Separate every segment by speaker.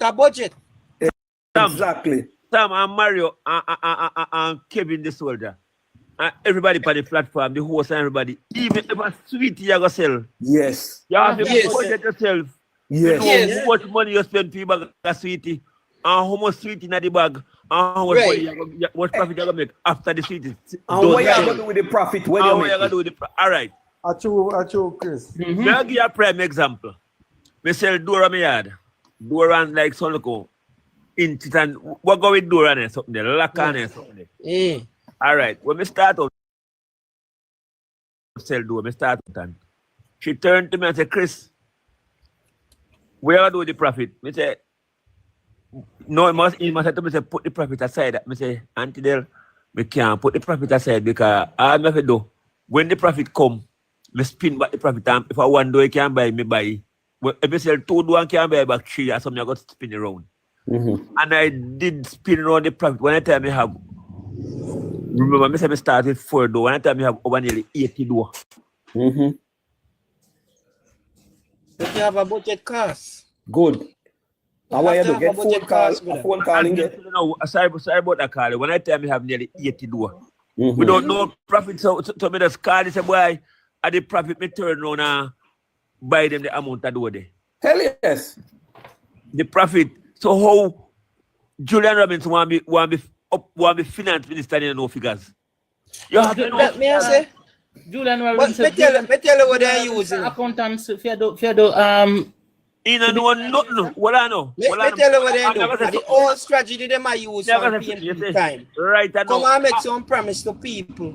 Speaker 1: out of budget.
Speaker 2: Exactly.
Speaker 3: Sam and Mario and Kevin the soldier. And everybody on the platform, the host and everybody. Even if a sweetie you go sell.
Speaker 2: Yes.
Speaker 3: You have to budget yourself.
Speaker 2: Yes.
Speaker 3: You know how much money you spend for your bag of sweetie. And how much sweetie in the bag. And how much money what profit you going to make after the sweetie.
Speaker 2: And what you going to do with the profit when you make it?
Speaker 3: All right.
Speaker 4: I chew, Chris.
Speaker 3: I'll give you a prime example. I sell door on my yard. Door on like Sonoko. In Titan. What go with door on there? Something there. Lock on there. Something there. All right. When we start out, sell door, we start out and she turned to me and said, Chris, where do the profit? I say, no, he must have to me say, put the profit aside. I say, Auntie Del, we can't put the profit aside because all I have to do, when the profit come, I spin back the profit. And if I want door, you can buy, me buy. If I sell 2 door, I can buy back 3 or something, I got to spin around. And I did spin around the profit. When I tell me have, remember, I started with 4 door. When I tell me have over nearly 80 door.
Speaker 1: But you have a budget cost.
Speaker 2: Good. And why you do get phone calling?
Speaker 3: Sorry about that, Carly. When I tell me have nearly 80 door. We don't know profit. So me just call this boy, at the profit me turn around and buy them the amount of door there.
Speaker 2: Hell yes.
Speaker 3: The profit. So how Julian Robinson want be finance minister in no figures? You have to know.
Speaker 1: Let me say.
Speaker 5: Julian Robinson.
Speaker 1: But tell you what they're using.
Speaker 5: Accountants, if you do
Speaker 3: in a no nothing. What I know.
Speaker 1: Let me tell you what they do. The old strategy they might use for PNP time.
Speaker 3: Right.
Speaker 1: Come and make some promise to people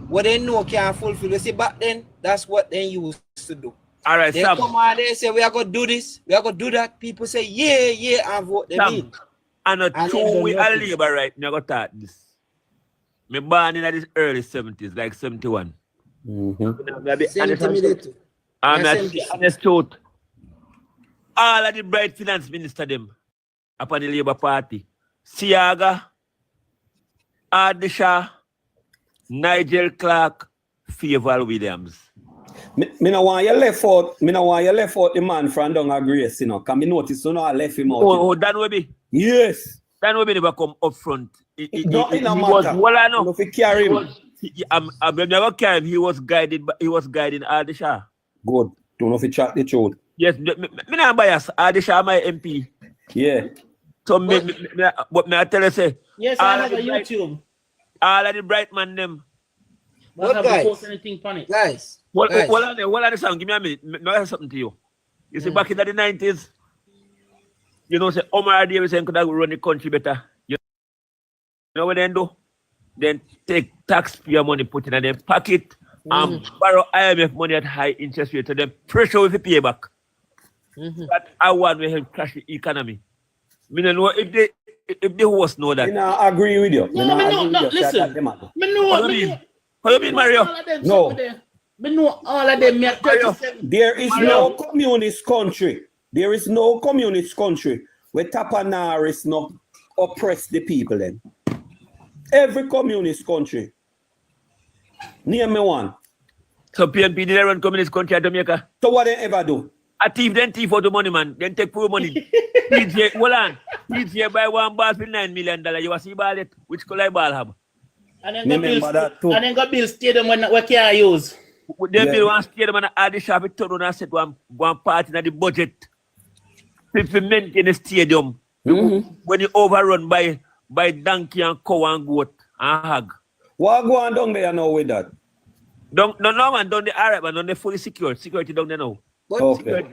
Speaker 1: what they know can fulfill. You see, back then, that's what they used to do.
Speaker 3: All right,
Speaker 1: they
Speaker 3: Sam.
Speaker 1: come and they say, we are going to do this, we are going to do that. People say, yeah, and vote them in.
Speaker 3: And a true we are labor right now, I got that this. Me born in the early 70s, like 71. Honest truth. All of the bright finance minister them upon the Labour Party. Siaga, Ardisha, Nigel Clark, Fayval Williams.
Speaker 2: Me no want you left out the man from down a Grace, you know. Can me notice so now I left him out.
Speaker 3: Oh, Dan Webby?
Speaker 2: Yes.
Speaker 3: Dan Webby never come up front. He
Speaker 2: was
Speaker 3: well I know.
Speaker 2: No, if he carry him.
Speaker 3: When never carry him, he was guiding Ardisha.
Speaker 2: Good. Don't know if he chat the truth.
Speaker 3: Yes, me not bias. Ardisha my MP.
Speaker 2: Yeah.
Speaker 3: So but me I tell you say.
Speaker 5: Yes, I have a YouTube.
Speaker 3: All of the bright man them.
Speaker 1: What guys? Guys.
Speaker 3: What are the song? Give me a minute. May I say something to you. You see, back in the 90s, you know, say Omar Davis could have run the country better. You know what they do? Then take taxpayer money, put it in their pocket, and borrow IMF money at high interest rate, and then pressure with the payback. That I want to help crash the economy. I don't know if the host know that.
Speaker 2: I agree with you.
Speaker 5: No, listen.
Speaker 3: How you mean, Mario?
Speaker 2: No.
Speaker 5: Me know all of them.
Speaker 2: There is no communist country. There is no communist country where Tapanaris not oppress the people then. Every communist country. Name me one.
Speaker 3: So PNP did run communist country at Jamaica?
Speaker 2: So what they ever do?
Speaker 3: A thief for the money, man. Then take poor money. PJ buy one ball for $9 million. You want to see ball it? Which color ball have?
Speaker 5: And then go build stadium when we can't use.
Speaker 3: They build one stadium and add the shop it turn and set one part in the budget. People maintain the stadium. When you overrun by donkey and cow and goat and hog.
Speaker 2: What go on down there now with that?
Speaker 3: No man, down the Arab man, down the fully security down there now.
Speaker 1: But,
Speaker 2: okay.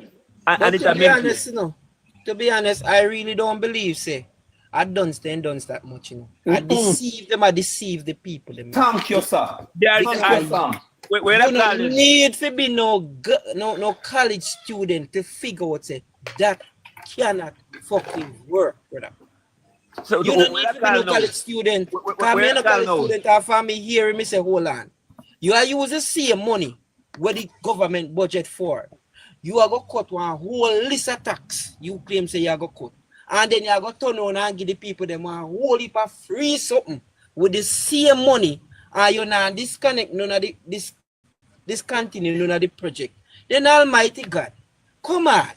Speaker 1: To be honest, I really don't believe, say, I don't that much, you know. I deceive the people.
Speaker 2: Thank you, sir.
Speaker 1: You don't need to be no college student to figure out, say, that cannot fucking work, brother.
Speaker 3: So
Speaker 1: you don't need to be no college student. Come here, no college student, our family here, me say, hold on. You are using the same money where the government budget for. You are going to cut one whole list of tax. You claim say you are going to cut. And then you are going to turn on and give the people them a whole heap of free something with the same money. And you now disconnect none of discontinue none of the project. Then Almighty God, come on.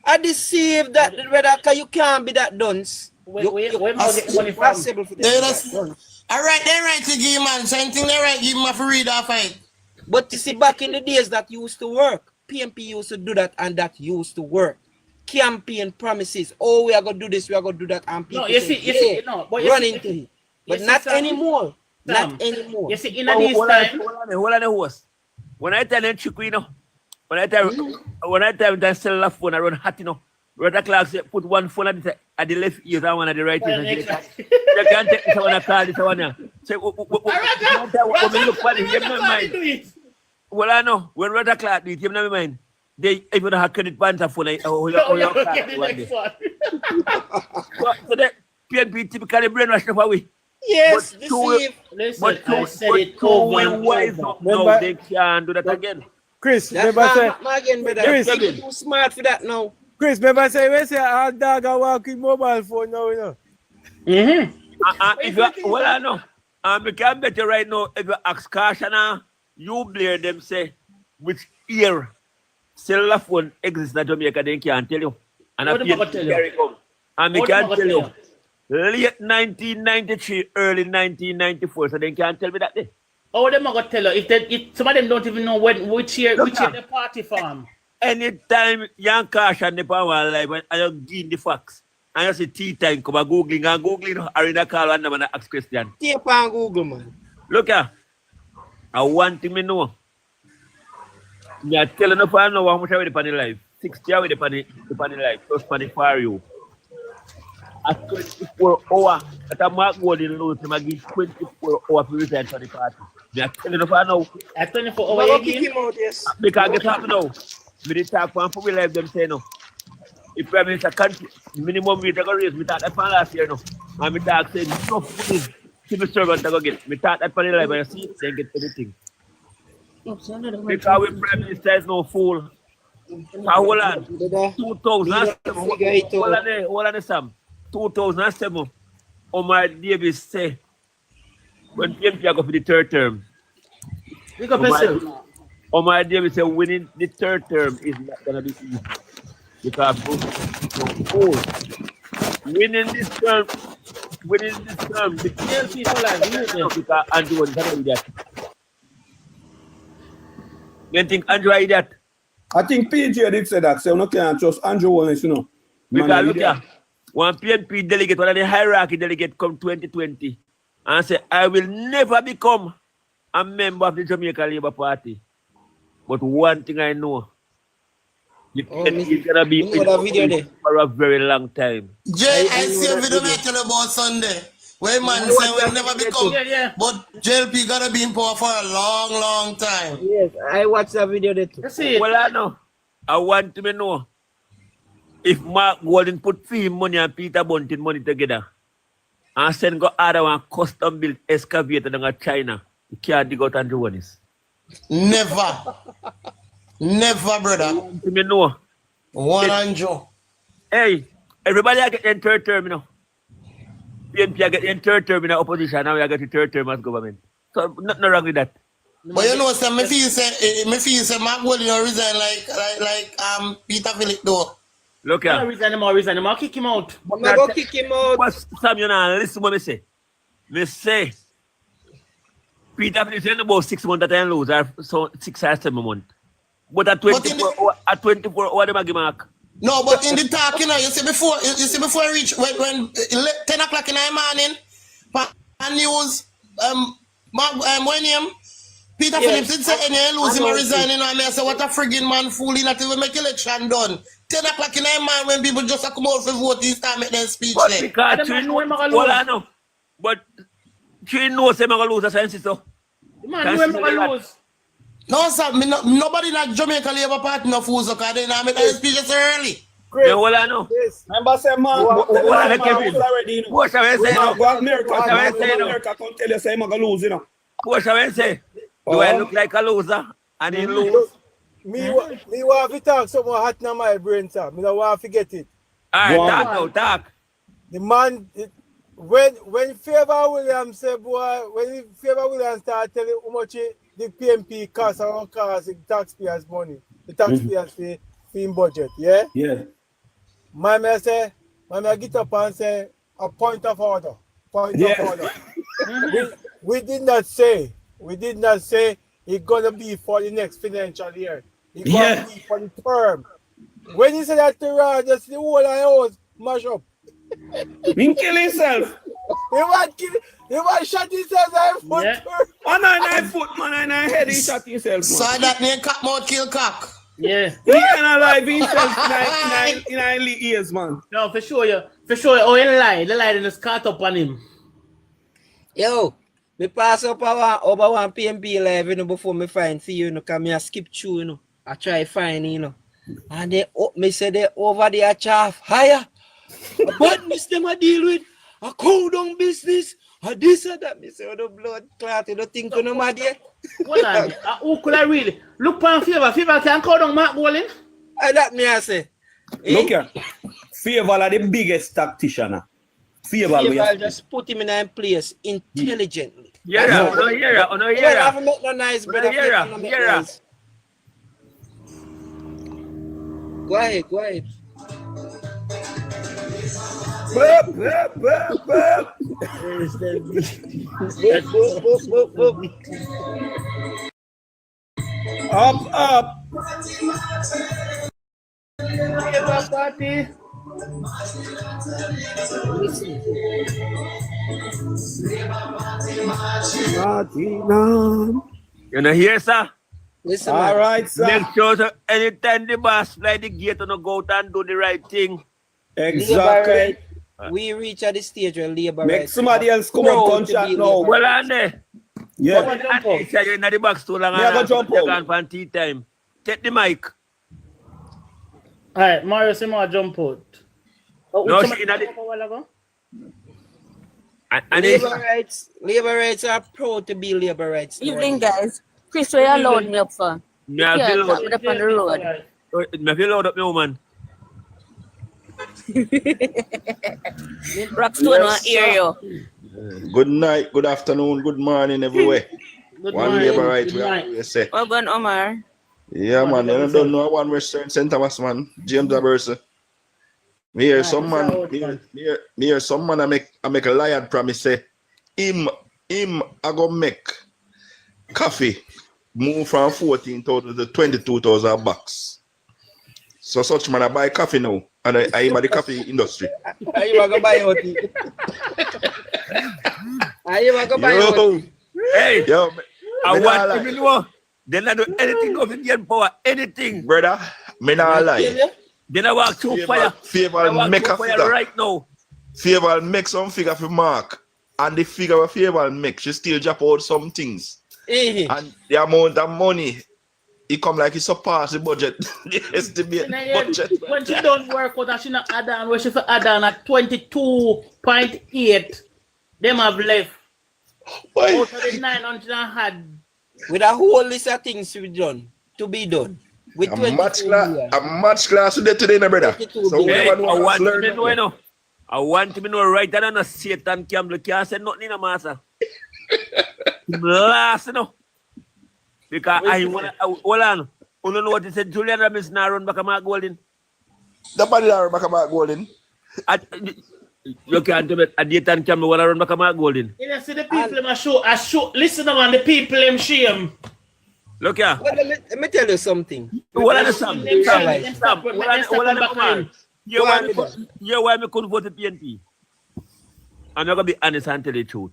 Speaker 1: I deceive that whether you can't be that dunce.
Speaker 5: Where get money from?
Speaker 1: Possible for them to be
Speaker 6: They
Speaker 1: that dunce.
Speaker 6: Alright, they right to give man. Same thing they right give him a free read or fight.
Speaker 1: But you see, back in the days that used to work, PMP used to do that, and that used to work. Campaign promises, oh, we are going to do this, we are going to do that, and people
Speaker 5: No, you see, no, but
Speaker 1: run into it. But
Speaker 5: you
Speaker 1: not
Speaker 5: see, Sam,
Speaker 1: anymore.
Speaker 5: Sam,
Speaker 1: Not anymore.
Speaker 5: You see, in this time,
Speaker 3: Hold on the horse. When I tell them chick, you know, when I tell them that sell a phone, I run hot, you know. Brother Clark say, put one phone at the left ear and one at the right ear. You can't take this one and call this one here. Say, what me look funny, you know my mind. Well, I know, when Brother Clark do it, you know my mind. They even have credit bands of phone. So that PNP typically brainwash enough away.
Speaker 1: Yes,
Speaker 3: But
Speaker 1: deceive.
Speaker 5: listen, I said it over and
Speaker 3: wise
Speaker 5: over.
Speaker 3: up now, they can't do that again.
Speaker 4: Chris,
Speaker 1: That's
Speaker 4: remember say,
Speaker 1: again, brother.
Speaker 4: Chris.
Speaker 1: You're too smart for that now.
Speaker 4: Chris, remember say, we say our dog are walking mobile phone now, you know.
Speaker 3: If you, well, I know. We can bet you right now, if you ask Kashana, you blare them say, which year cellular phone exists in Jamaica, they can't tell you. And
Speaker 5: What am I gonna tell you?
Speaker 3: And we
Speaker 5: What
Speaker 3: can't
Speaker 5: am I
Speaker 3: tell
Speaker 5: gonna
Speaker 3: you.
Speaker 5: tell
Speaker 3: Late 1993, early 1994, so they can't tell me that day.
Speaker 5: Oh, them are gonna tell you if some of them don't even know which year the party from.
Speaker 3: Anytime young Cash and the power live, and I don't give the facts. And you see tea time come and Googling, Arena call and them and ask question.
Speaker 1: Tape on Google, man.
Speaker 3: Look here, I want to know. You're telling us I know how much I will depend on life. 60 hours depend on life, just for the far you. At 24 hours, at a mark golden lose, I give 24 hours to return to the party. You're telling us I know.
Speaker 5: At 24
Speaker 1: I'm
Speaker 5: hours
Speaker 1: going to kick
Speaker 5: again.
Speaker 1: him out, yes.
Speaker 3: Because get up now. We did talk for people life them say no. If Prime Minister country minimum wage I go raise, we talk that for last year no. And we talk say no food civil servant I go get. We talk that for the life and see they get everything. Because we Prime Minister is no fool. Hold on. 2007. Hold on, Sam. 2007. Omar Davis say when PMP go for the third term.
Speaker 5: We got yourself.
Speaker 3: Omar Davis said winning the third term is not going to be easy. Because winning this term, the
Speaker 5: Tell people like you.
Speaker 3: because Andrew was going to do that. You think Andrew did that?
Speaker 2: I think PJ did say that, so you can't trust Andrew Wallace, you know.
Speaker 3: Because look here, one PNP delegate, one of the hierarchy delegate come 2020 and say, I will never become a member of the Jamaica Labour Party. But one thing I know, the PNP is going to be in for a very long time.
Speaker 6: Jay, I see a video I tell you about Sunday. Where man say we'll never become, but JLP gonna be in power for a long, long time.
Speaker 1: Yes, I watched that video there too.
Speaker 5: That's it.
Speaker 3: Well, I know. I want to know if Mark Golden put fee money and Peter Bunting money together and send go order one custom built excavator in China, you can't dig out Andrew Wallace.
Speaker 6: Never. Never, brother.
Speaker 3: To me know.
Speaker 6: One Andrew.
Speaker 3: Hey, everybody I get in third term, you know. PNP I get in third term in the opposition, now I get the third term as government. So nothing wrong with that.
Speaker 6: But you know, sir, me feel say Mark Golden will resign like Peter Philip though.
Speaker 3: Look here.
Speaker 5: I'll resign him. I'll kick him out.
Speaker 1: I'm going to kick him out.
Speaker 3: But Sam, you know, listen what I say. Me say, Peter Philip is about 6 months that I lose, or so 6 or 7 months. But at 24 hours, they give Mark.
Speaker 6: No, but in the talk, you know, you see before I reach when 10 o'clock in the morning, on news, when Peter Phillips did say any lose him or resign, you know, I say what a friggin' man fooling not even make election done. 10 o'clock in the morning when people just come out for vote, he start make them speech.
Speaker 3: But because she know him lose. But she knows him lose, that's why I say so.
Speaker 5: Man, know him lose.
Speaker 6: No, sir, nobody in Jamaica Labour Party no fools because they not make their speeches early.
Speaker 2: Chris,
Speaker 3: yeah, well, I know.
Speaker 2: Remember say man, already, you know.
Speaker 3: What shall I say now?
Speaker 2: Go America, come tell you say I'm going to lose, you know.
Speaker 3: What shall I say? Do I look like a loser? And he lose?
Speaker 4: Me want to talk something hot in my brain, sir. Me don't want to forget it.
Speaker 3: Alright, talk.
Speaker 4: The man, when Fayval Williams said, boy, when Fayval Williams started telling how much the PMP costs and costs the taxpayers' money, the taxpayers fee budget, yeah?
Speaker 2: Yeah.
Speaker 4: my man say, my man get up and say, a point of order. Point
Speaker 2: Yes.
Speaker 4: of order. we did not say it's gonna be for the next financial year. It's gonna be for the term. When you say that to Rod, just the whole house mash up.
Speaker 2: He kill himself.
Speaker 4: He want shot himself every foot.
Speaker 5: Yeah.
Speaker 2: 199 foot, 199 head, he shot himself.
Speaker 6: So that name cock mouth kill cock.
Speaker 5: Yeah.
Speaker 2: He ain't alive himself in 9 years, man.
Speaker 5: No, for sure. Oh, he lied. The lie just caught up on him.
Speaker 1: Yo, me pass up over one PMP live, you know, before me find see you know, come here skip through, you know. I try find, you know. And they me say they over there chaff higher. But miss them I deal with a cold down business. This or that. Me say oh, the blood clot, you don't think you know mad yet?
Speaker 5: Hold on. Who could I really look on Fayval? Fayval can call down Mark Bowling.
Speaker 1: That me I say.
Speaker 2: Look here. Fayval are the biggest tactician.
Speaker 1: Fayval just put him in a place intelligently.
Speaker 3: Yeah, no,
Speaker 1: You don't have to make no nice, brother. Go ahead.
Speaker 2: Boop. Up.
Speaker 5: Fayval party.
Speaker 3: You know here, sir?
Speaker 1: Listen,
Speaker 2: All
Speaker 1: man.
Speaker 2: right, sir.
Speaker 3: Make sure that anytime the boss fly the gate and go out and do the right thing.
Speaker 2: Exactly.
Speaker 1: We reach at the stage where labor
Speaker 2: Make
Speaker 1: rights
Speaker 2: somebody
Speaker 1: are
Speaker 2: else come up
Speaker 1: proud
Speaker 2: and
Speaker 1: to
Speaker 2: chat
Speaker 1: be
Speaker 2: now.
Speaker 1: labor
Speaker 3: Well,
Speaker 1: rights.
Speaker 3: and there.
Speaker 2: Yeah.
Speaker 3: You're in the box too long.
Speaker 2: Yeah, go jump out.
Speaker 3: Gone for tea time. Take the mic.
Speaker 5: All right, Mario, say more jump out.
Speaker 3: No, she in the...
Speaker 1: Labor rights are proud to be labor rights.
Speaker 7: Evening, guys. Chris, where you load me up for?
Speaker 3: Yeah,
Speaker 7: Yeah,
Speaker 3: feel
Speaker 7: drop it up on the road.
Speaker 3: I feel loud up, no man.
Speaker 7: Rockstone will hear you.
Speaker 8: Good night, good afternoon, good morning everywhere.
Speaker 5: Good
Speaker 8: One
Speaker 5: morning.
Speaker 8: labor right
Speaker 5: Good
Speaker 8: we
Speaker 5: night.
Speaker 8: always say.
Speaker 7: Well done, Omar.
Speaker 8: Yeah, man, you don't know one Western St. Thomas, man. James Abersa. Me hear some man, me hear some man I make a liar promise say him I go make coffee move from 14,000 to 22,000 bucks. So such man I buy coffee now and I am at the coffee industry.
Speaker 1: Are you going to buy out? Are you going to buy out?
Speaker 3: Hey,
Speaker 8: Yo,
Speaker 3: I
Speaker 8: me
Speaker 3: want
Speaker 8: nah
Speaker 3: to
Speaker 8: lie.
Speaker 3: know. Then I do anything of Indian power, anything.
Speaker 8: Brother, me not lie.
Speaker 3: Then I walk through fire.
Speaker 8: Fayval make a figure.
Speaker 3: right now.
Speaker 8: Fayval make some figure for Mark. And the figure of Fayval make, she still drop out some things. And the amount of money, it come like it surpass the budget. The estimate budget.
Speaker 5: When she don't work out, she not add on. When she for add on at 22.8, them have left.
Speaker 8: Why?
Speaker 5: Out of the 900 I had.
Speaker 1: With a whole list of things to be done. With
Speaker 8: A
Speaker 1: 22 million.
Speaker 8: match class today, my brother.
Speaker 1: 22
Speaker 8: So
Speaker 3: Hey,
Speaker 8: everyone
Speaker 3: I want
Speaker 8: wants to
Speaker 3: to
Speaker 8: learn.
Speaker 3: know, you know. I want to know right now, no Satan Campbell can't say nothing in a master. Last, you know. Because I want to, hold on. You know what he said, Julian Ramis now run back a Mark Golden.
Speaker 8: The body that back about Golden.
Speaker 3: You can't do it. At the time, Campbell want to run back a Mark Golden.
Speaker 5: You know, see the people them a show. Listen, man, the people them shame.
Speaker 3: Look here.
Speaker 1: Well, let me tell you something.
Speaker 3: What are the Sam?
Speaker 5: Them
Speaker 3: Sam,
Speaker 5: stop,
Speaker 3: what
Speaker 5: let
Speaker 3: are
Speaker 5: them stop
Speaker 3: the
Speaker 5: back
Speaker 3: Omar?
Speaker 5: in.
Speaker 3: You why me couldn't vote the PNP? I'm not going to be honest and tell the truth.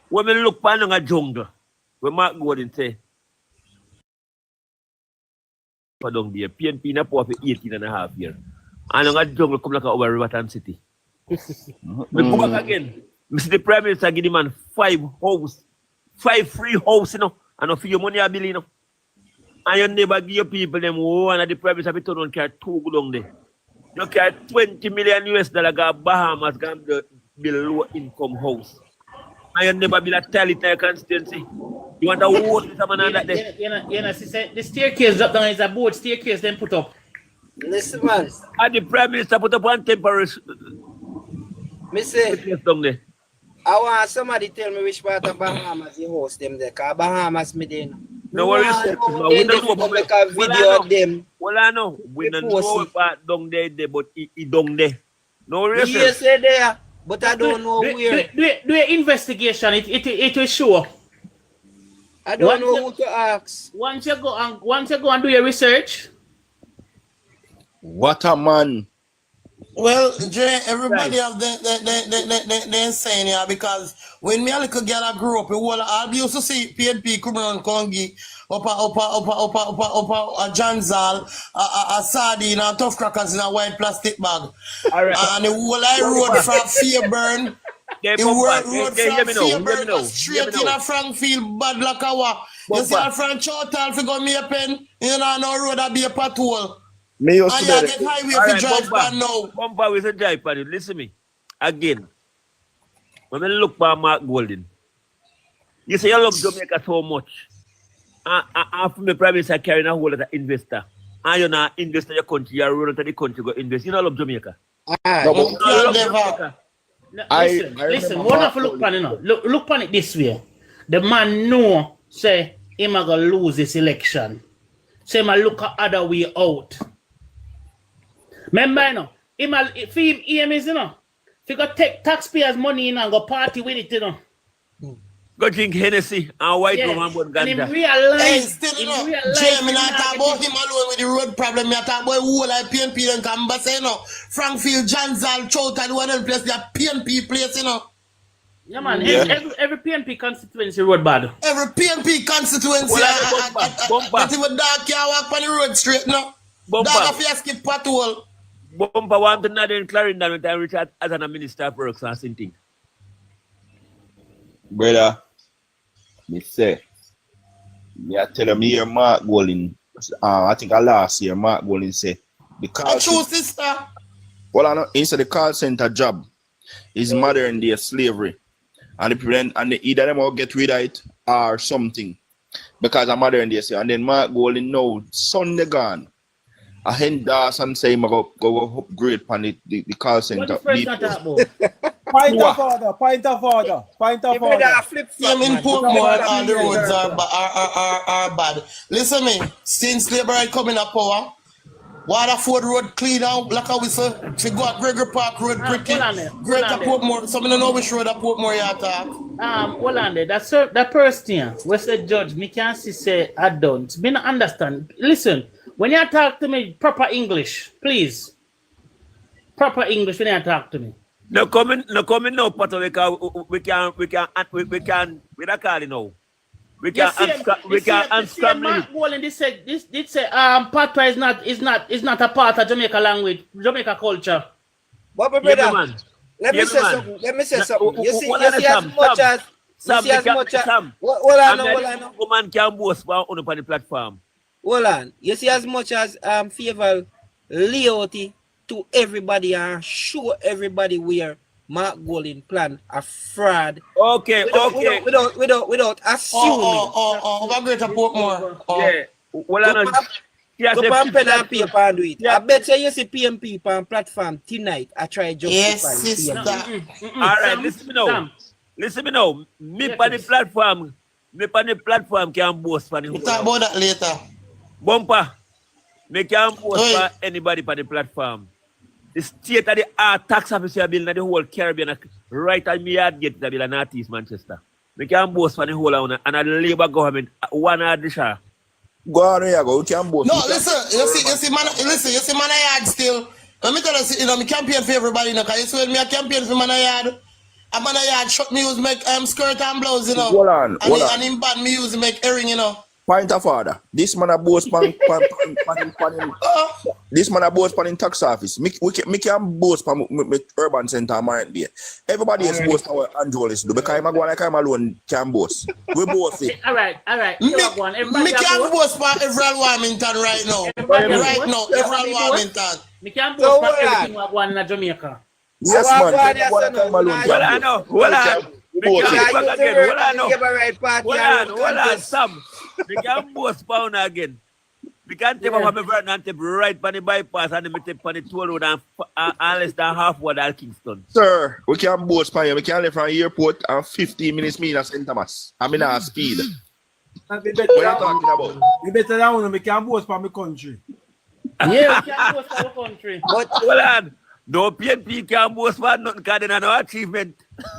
Speaker 3: When we look pan on a jungle, when Mark Golden say, pardon dear, PNP na po for 18 and a half years. And on a jungle come like over Riverton City. We go back again. Mr. Prime Minister give the man 5 free house, you know, and for your money I believe, you know. And you never give your people them one and the Prime Minister turn on care 2 go down there. You carry $20 million go Bahamas can build low income house. And you never build a toilet in your constituency. You want to vote with someone that day?
Speaker 5: You know, she said the staircase drop down is a board staircase then put up.
Speaker 1: Listen, man.
Speaker 3: And the Prime Minister put up one temporary
Speaker 1: Me say,
Speaker 3: place down there.
Speaker 1: I want somebody tell me which part of Bahamas you host them there. Because Bahamas me there.
Speaker 3: No worries.
Speaker 1: Then they make a video of them
Speaker 3: Well, I know. We don't know about down there, but he down there. No reason.
Speaker 1: Yes, there, but I don't know where.
Speaker 5: Do an investigation. It will show.
Speaker 1: I don't know who to ask.
Speaker 5: Once you go and do your research.
Speaker 8: What a man.
Speaker 6: Well, Jay, everybody have the insane here because when me a little girl I grew up, I used to see PNP come around Kongi, up a John Zal, a sardine, and tough crackers in a white plastic bag. And the whole I rode from Fairburn. The road from Fairburn straight in a Frankfield, bad like a wa. You see a Frank Chowtal for go me a pen, you know, no road a be a patrol.
Speaker 8: Me used
Speaker 6: and
Speaker 8: to
Speaker 6: you get highway for drive pan now.
Speaker 3: Bumper with a drive pan. Listen me. Again. When I look by Mark Golden, you say you love Jamaica so much. And from the prime minister carrying a whole lot of investor. And you're not investor in your country, you're running to the country go invest. You don't love Jamaica.
Speaker 5: Listen, one have to look on it now. Look on it this way. The man know say him a gonna lose this election. So him a look at other way out. Remember, you know, if him is, you know, if you go take taxpayers' money in and go party with it, you know.
Speaker 3: Go drink Hennessy and white rum and bun ganja.
Speaker 5: And him realize,
Speaker 6: Jamie not talk about him alone with the road problem. Me talk about whole like PNP and Canberra, you know. Frankfield, John Zal, Chowtal, one of them place, the PNP place, you know.
Speaker 5: Yeah, man. Every PNP constituency road bad.
Speaker 6: Every PNP constituency, but even dog can't walk on the road straight, no. Dog have to skip patrol.
Speaker 3: Bumper want to not in Clarendon when I reach as an minister of works and something.
Speaker 8: Brother, me say, me I tell me here Mark Golden. I think last year Mark Golden say the call
Speaker 6: sister.
Speaker 8: Well, I know instead the call center job is modern day slavery, and the people and either them will get rid of it or something because I'm modern day slavery. And then Mark Golden now Sunday gone. I hand das and say go upgrade on the call center.
Speaker 4: Point of order.
Speaker 6: Yeah, in Portmore, all the roads are bad. Listen me, since Labour is coming up power, Waterford Road clean out, like how we say, we got Gregory Park Road pretty, Greater Portmore, so I don't know which road at Portmore you attack.
Speaker 5: Hold on there, that person, where's the judge, me can't see say I don't, me not understand. Listen, when you talk to me, proper English, please. Proper English when you talk to me.
Speaker 3: No coming no, Potter. We can not call it now. We can unscramble.
Speaker 5: This say Patois is not a part of Jamaica language, Jamaica culture.
Speaker 1: But brother, let me say something. You see as much as
Speaker 3: woman can boast on the platform.
Speaker 1: Hold on. You see as much as Fayval loyalty to everybody and show everybody where Mark Golden plan a fraud.
Speaker 3: Okay.
Speaker 1: Without assuming.
Speaker 6: Over Greater Portmore.
Speaker 3: Yeah. Well, I know.
Speaker 1: Go on pen and paper and do it. I bet you see PMP on platform tonight. I try justify.
Speaker 6: Yes, sister.
Speaker 3: All right, listen me now. Me on the platform can boast for the
Speaker 6: We'll talk about that later.
Speaker 3: Bumper. Me can post for anybody on the platform. The state of the art tax officer bill in the whole Caribbean right at me yard get the bill in Northeast Manchester. Me can boast for the whole one and the Labour government one of the share.
Speaker 8: Go on here, go. You can boast.
Speaker 6: No, listen, you see, man, I yard still. Let me tell you, me campaign for everybody, because you see when me a campaign for man I yard. A man I yard short me use make skirt and blouse, you know.
Speaker 8: Hold on.
Speaker 6: And him bad me use make earring, you know.
Speaker 8: Point of order. This man a boast pan this man a boast pan in tax office. Me can boast pan urban center mind there. Everybody else boast how Angelis do because I'm going like I'm alone can boast. We both it.
Speaker 5: All right.
Speaker 6: Me can boast pan Everal Warmington right now. Everal Warmington.
Speaker 5: Me can boast pan everything we want in Jamaica.
Speaker 8: Yes, man.
Speaker 3: Well, I know. Hold on, Sam. We can boast pound again. We can take off my brother and take right on the bypass and we take on the toll road and less than half what at Kingston.
Speaker 8: Sir, we can boast pan you. We can leave from the airport and 15 minutes me in St. Thomas. I mean our speed. What are you talking about?
Speaker 4: You better than one, we can boast pan my country.
Speaker 5: Yeah, we can boast our country.
Speaker 1: But
Speaker 3: Hold on. No PNP can boast for nothing because they have no achievement.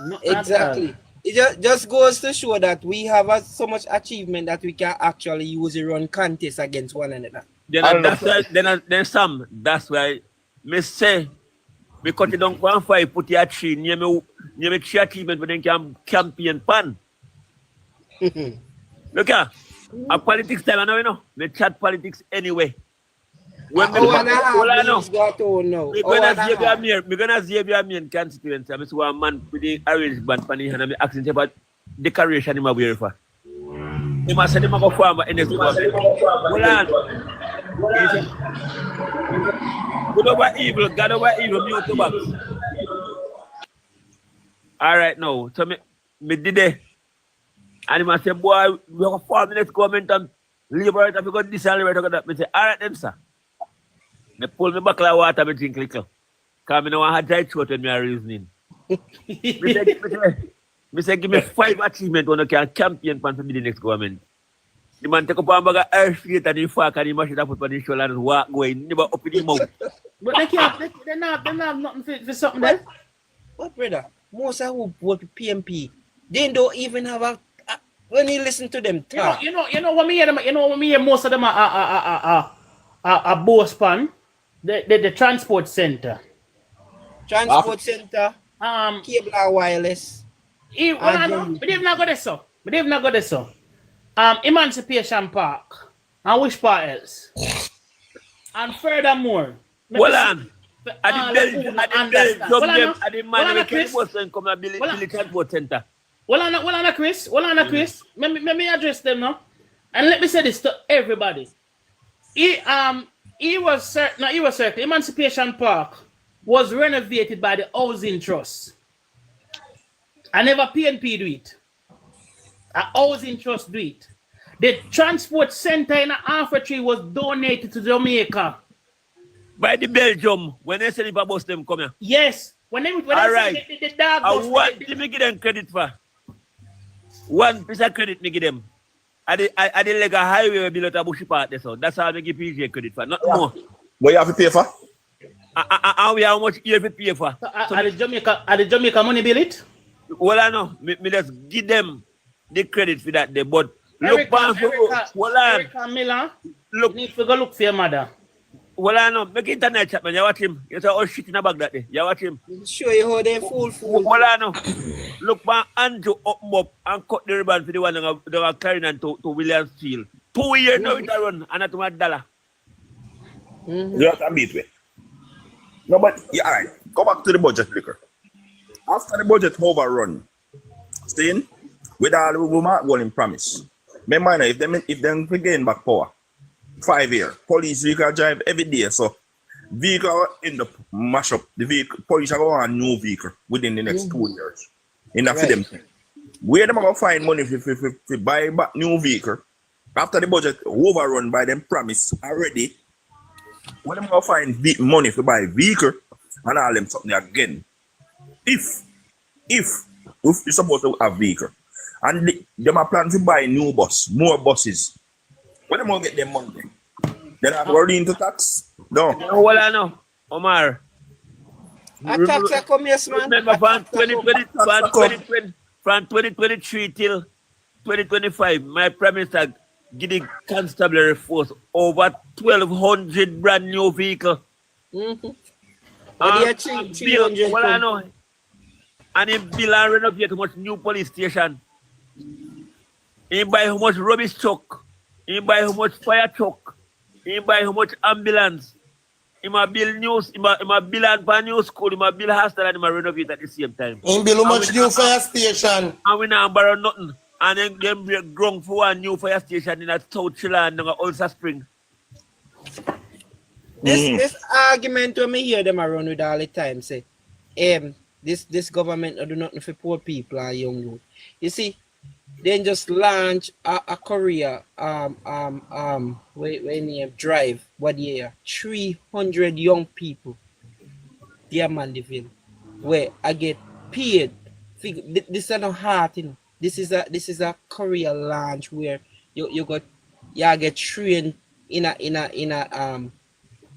Speaker 5: No,
Speaker 1: exactly. It just goes to show that we have so much achievement that we can actually use it run contests against one another.
Speaker 3: Then Sam, that's why me say me cut it down 1.5, put your 3, near me 3 achievement when they can campaign pan. Look at a politics time, I know you know. They chat politics anyway. When me gonna Xavier me in constituency. I'm one man with the orange band for and I'm asking about decoration in my wear for. He must say him go farm in this government. Hold on. Good over evil, God over evil, mute to box. Alright now. So me did it. And he must say, boy, we have 4 minutes government and liberate if you got this and liberate that. Me say, alright then sir. Me pull me back like water, me drink little. Because I don't want to dry throat when I reasoning. me say, give me 5 achievements when I can campaign for the next government. The man take up a bag of air straight and he fuck and he mash it up on the shoulder and walk going, never up in the mouth.
Speaker 5: But they not have nothing for something there.
Speaker 1: But brother, most of who vote for PMP, they don't even have a when you listen to them talk.
Speaker 5: You know what me hear most of them are boast pan. The transport center.
Speaker 1: Transport center, cable and wireless.
Speaker 5: But they've not got this so. Emancipation Park. And which part else? And furthermore,
Speaker 3: hold on. I didn't transport center.
Speaker 5: Hold on, Chris. Let me address them now. And let me say this to everybody. Emancipation Park was renovated by the Housing Trust. I never PNP do it. A Housing Trust do it. The transport center in Africa was donated to Jamaica.
Speaker 3: By the Belgium, when they said if I bust them come here.
Speaker 5: Yes. When
Speaker 3: the
Speaker 5: dog
Speaker 3: I want to give them credit for. 1 piece of credit me give them. I did like a highway below the Bushy part there, so that's how I give PJ credit for. Not more.
Speaker 8: What you have to pay for?
Speaker 3: And we how much you have to pay for.
Speaker 5: Are the Jamaica money bill it?
Speaker 3: Well, I know. Me just give them the credit for that day. But look, Erica
Speaker 5: Miller, need to go look for your mother.
Speaker 3: Well, I know. Make internet chat, man. You watch him. You say, oh shit in the bag that day. You watch him.
Speaker 1: Show you how they fool.
Speaker 3: Well, I know. Look, man, Andrew up and cut the ribbon for the one that are carrying on to Williams Field. 2 years now it run and at $1.
Speaker 8: You have to beat me. No, but yeah, all right. Go back to the budget, liquor. After the budget overrun, staying with all the woman going promise. Remember, if them gain back power, 5 years, police vehicle drive every day, so vehicle end up mash up. The vehicle, police are going to a new vehicle within the next 2 years. Enough for them. Where them going to find money to buy back new vehicle? After the budget overrun by them promise already, where them going to find money to buy vehicle and all them something again? If you're supposed to have vehicle and them are planning to buy new more buses, when them going to get them money? They're not worrying into tax? No.
Speaker 3: Well, I know, Omar.
Speaker 1: A tax come yes, man.
Speaker 3: Remember from 2023 till 2025, my Prime Minister give the constabulary force over 1,200 brand new vehicles.
Speaker 1: Mm-hmm.
Speaker 3: Well, I know. And he build and renovate much new police station. He buy how much rubbish truck. He buy how much fire truck. He buy how much ambulance. He might build news. He might build a new school. He might build a hostel and he might renovate at the same time.
Speaker 6: He build how much new fire station.
Speaker 3: And we not borrow nothing. And then them break ground for one new fire station in a South Chilla and Ulster Spring.
Speaker 1: This argument when me hear them around with all the time say, this government do nothing for poor people and young youth. You see, then just launch a career when drive what year 300 young people dear Mandeville where I get paid. This is not hard, you know. This is a career launch where you get trained in a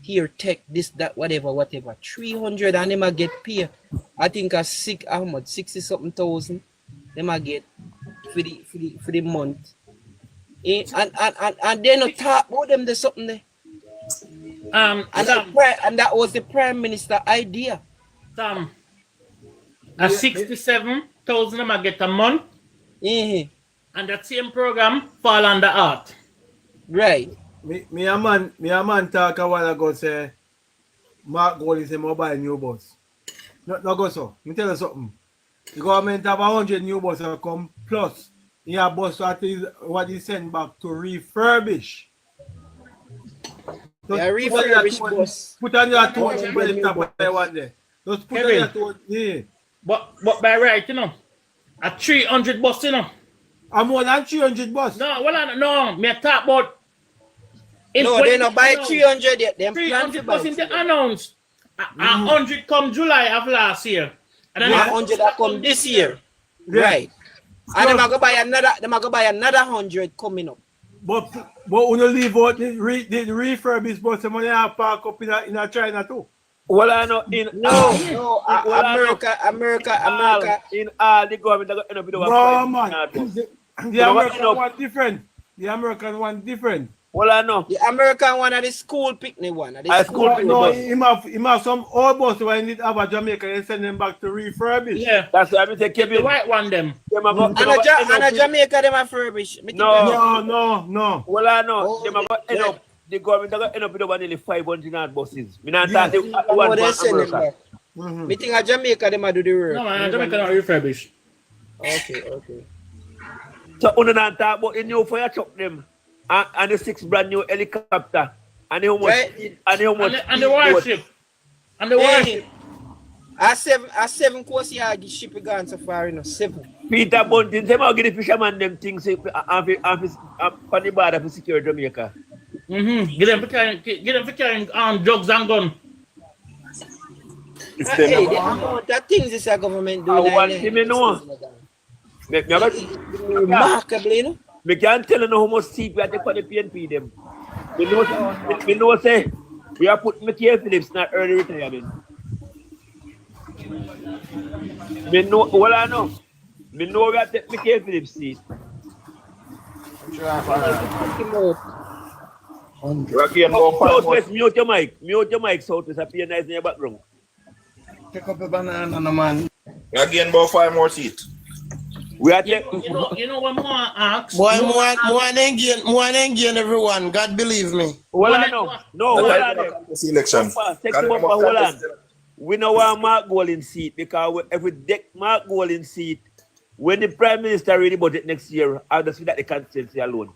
Speaker 1: here, take this, that, whatever. 300 and them a get paid. I think a 60 something thousand. Them a get for the month. And they not talk about them there's something there. And that was the Prime Minister idea.
Speaker 5: A 67,000 them a get a month. And that same program fall under art.
Speaker 1: Right.
Speaker 4: Me a man talk a while ago say Mark Gold is a mobile new bus. No go so. Me tell you something. The government have 100 new buses come plus in a bus what is sent back to refurbish.
Speaker 1: Yeah, refurbish bus.
Speaker 4: Put on your tone when the top of the one there. Just put on your tone. Yeah.
Speaker 5: But by right, you know, a 300 bus, you know.
Speaker 4: I'm more than 300 bus.
Speaker 5: No, well, no, me talk about.
Speaker 1: No, they not buy 300 yet. Them
Speaker 5: 300 bus in the announced. 100 come July of last year. And then
Speaker 1: 100 that come this year. Yeah. Right. And them go buy another 100 coming up.
Speaker 4: But when you leave out the refurbished bus, money have park up in a China too.
Speaker 3: Well, I know
Speaker 1: America.
Speaker 3: In all the government are going to be the one.
Speaker 4: No, man. The American one different. The American one different.
Speaker 3: Well, I know.
Speaker 1: The American one are the school picnic one.
Speaker 3: No,
Speaker 4: he have some old bus when it have a Jamaica and send them back to refurbish.
Speaker 5: Yeah.
Speaker 3: That's why I say Kevin.
Speaker 5: The white one them.
Speaker 1: And a Jamaica them are furbish.
Speaker 4: No.
Speaker 3: Well, I know. Them are end up. The government are going to end up with over nearly 500 buses. Me not talk the one America.
Speaker 1: Me think a Jamaica them are do the work.
Speaker 5: No, man, Jamaica not refurbish.
Speaker 1: Okay.
Speaker 3: So, we don't talk about the new fire truck them. And the 6 brand new helicopter. And the
Speaker 5: And the warship. And the warship.
Speaker 1: A 7 course yard ship gone so far, you know. 7.
Speaker 3: Peter Bunting, they might give the fisherman them things on the border for secure Jamaica.
Speaker 5: Get them for carrying drugs and gun.
Speaker 1: That things is a government doing.
Speaker 3: I want him to know.
Speaker 1: Remarkably, you know.
Speaker 3: I can't tell you how much seat we have to put the PNP them. We know say we are putting McKay Phillips not early retirement. I know we have to take McKay Phillips seat. Southwest, mute your mic, Southwest. Appear nice in your background.
Speaker 9: Pick up a banana, man.
Speaker 8: We again about 5 more seats.
Speaker 3: We are
Speaker 5: You know what more ask?
Speaker 6: Boy, more than gain everyone. God believe me.
Speaker 3: Hold on.
Speaker 8: Election.
Speaker 3: Hold on. We know why Mark Golding seat because if we deck Mark Golding seat, when the Prime Minister read the budget next year, I'll just see that the constituency alone.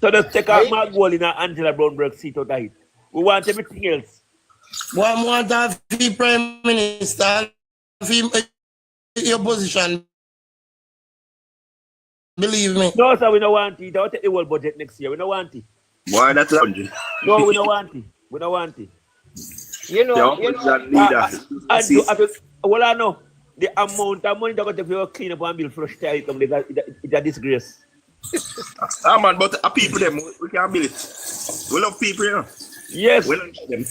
Speaker 3: So just take out Mark Golding and Angela Brownberg seat out of it. We want everything else.
Speaker 6: Boy, I want to have the Prime Minister, your position. Believe me.
Speaker 3: No, sir, we don't want it. I'll take the whole budget next year. We don't want it.
Speaker 8: Why that's 100?
Speaker 3: No, we don't want it. We don't want it.
Speaker 1: You know,
Speaker 3: well, I know the amount of money that got to clean up and build flush item, it's a disgrace.
Speaker 8: Man, but people them we can't build it. We love people, you know.
Speaker 3: Yes.
Speaker 8: We love them.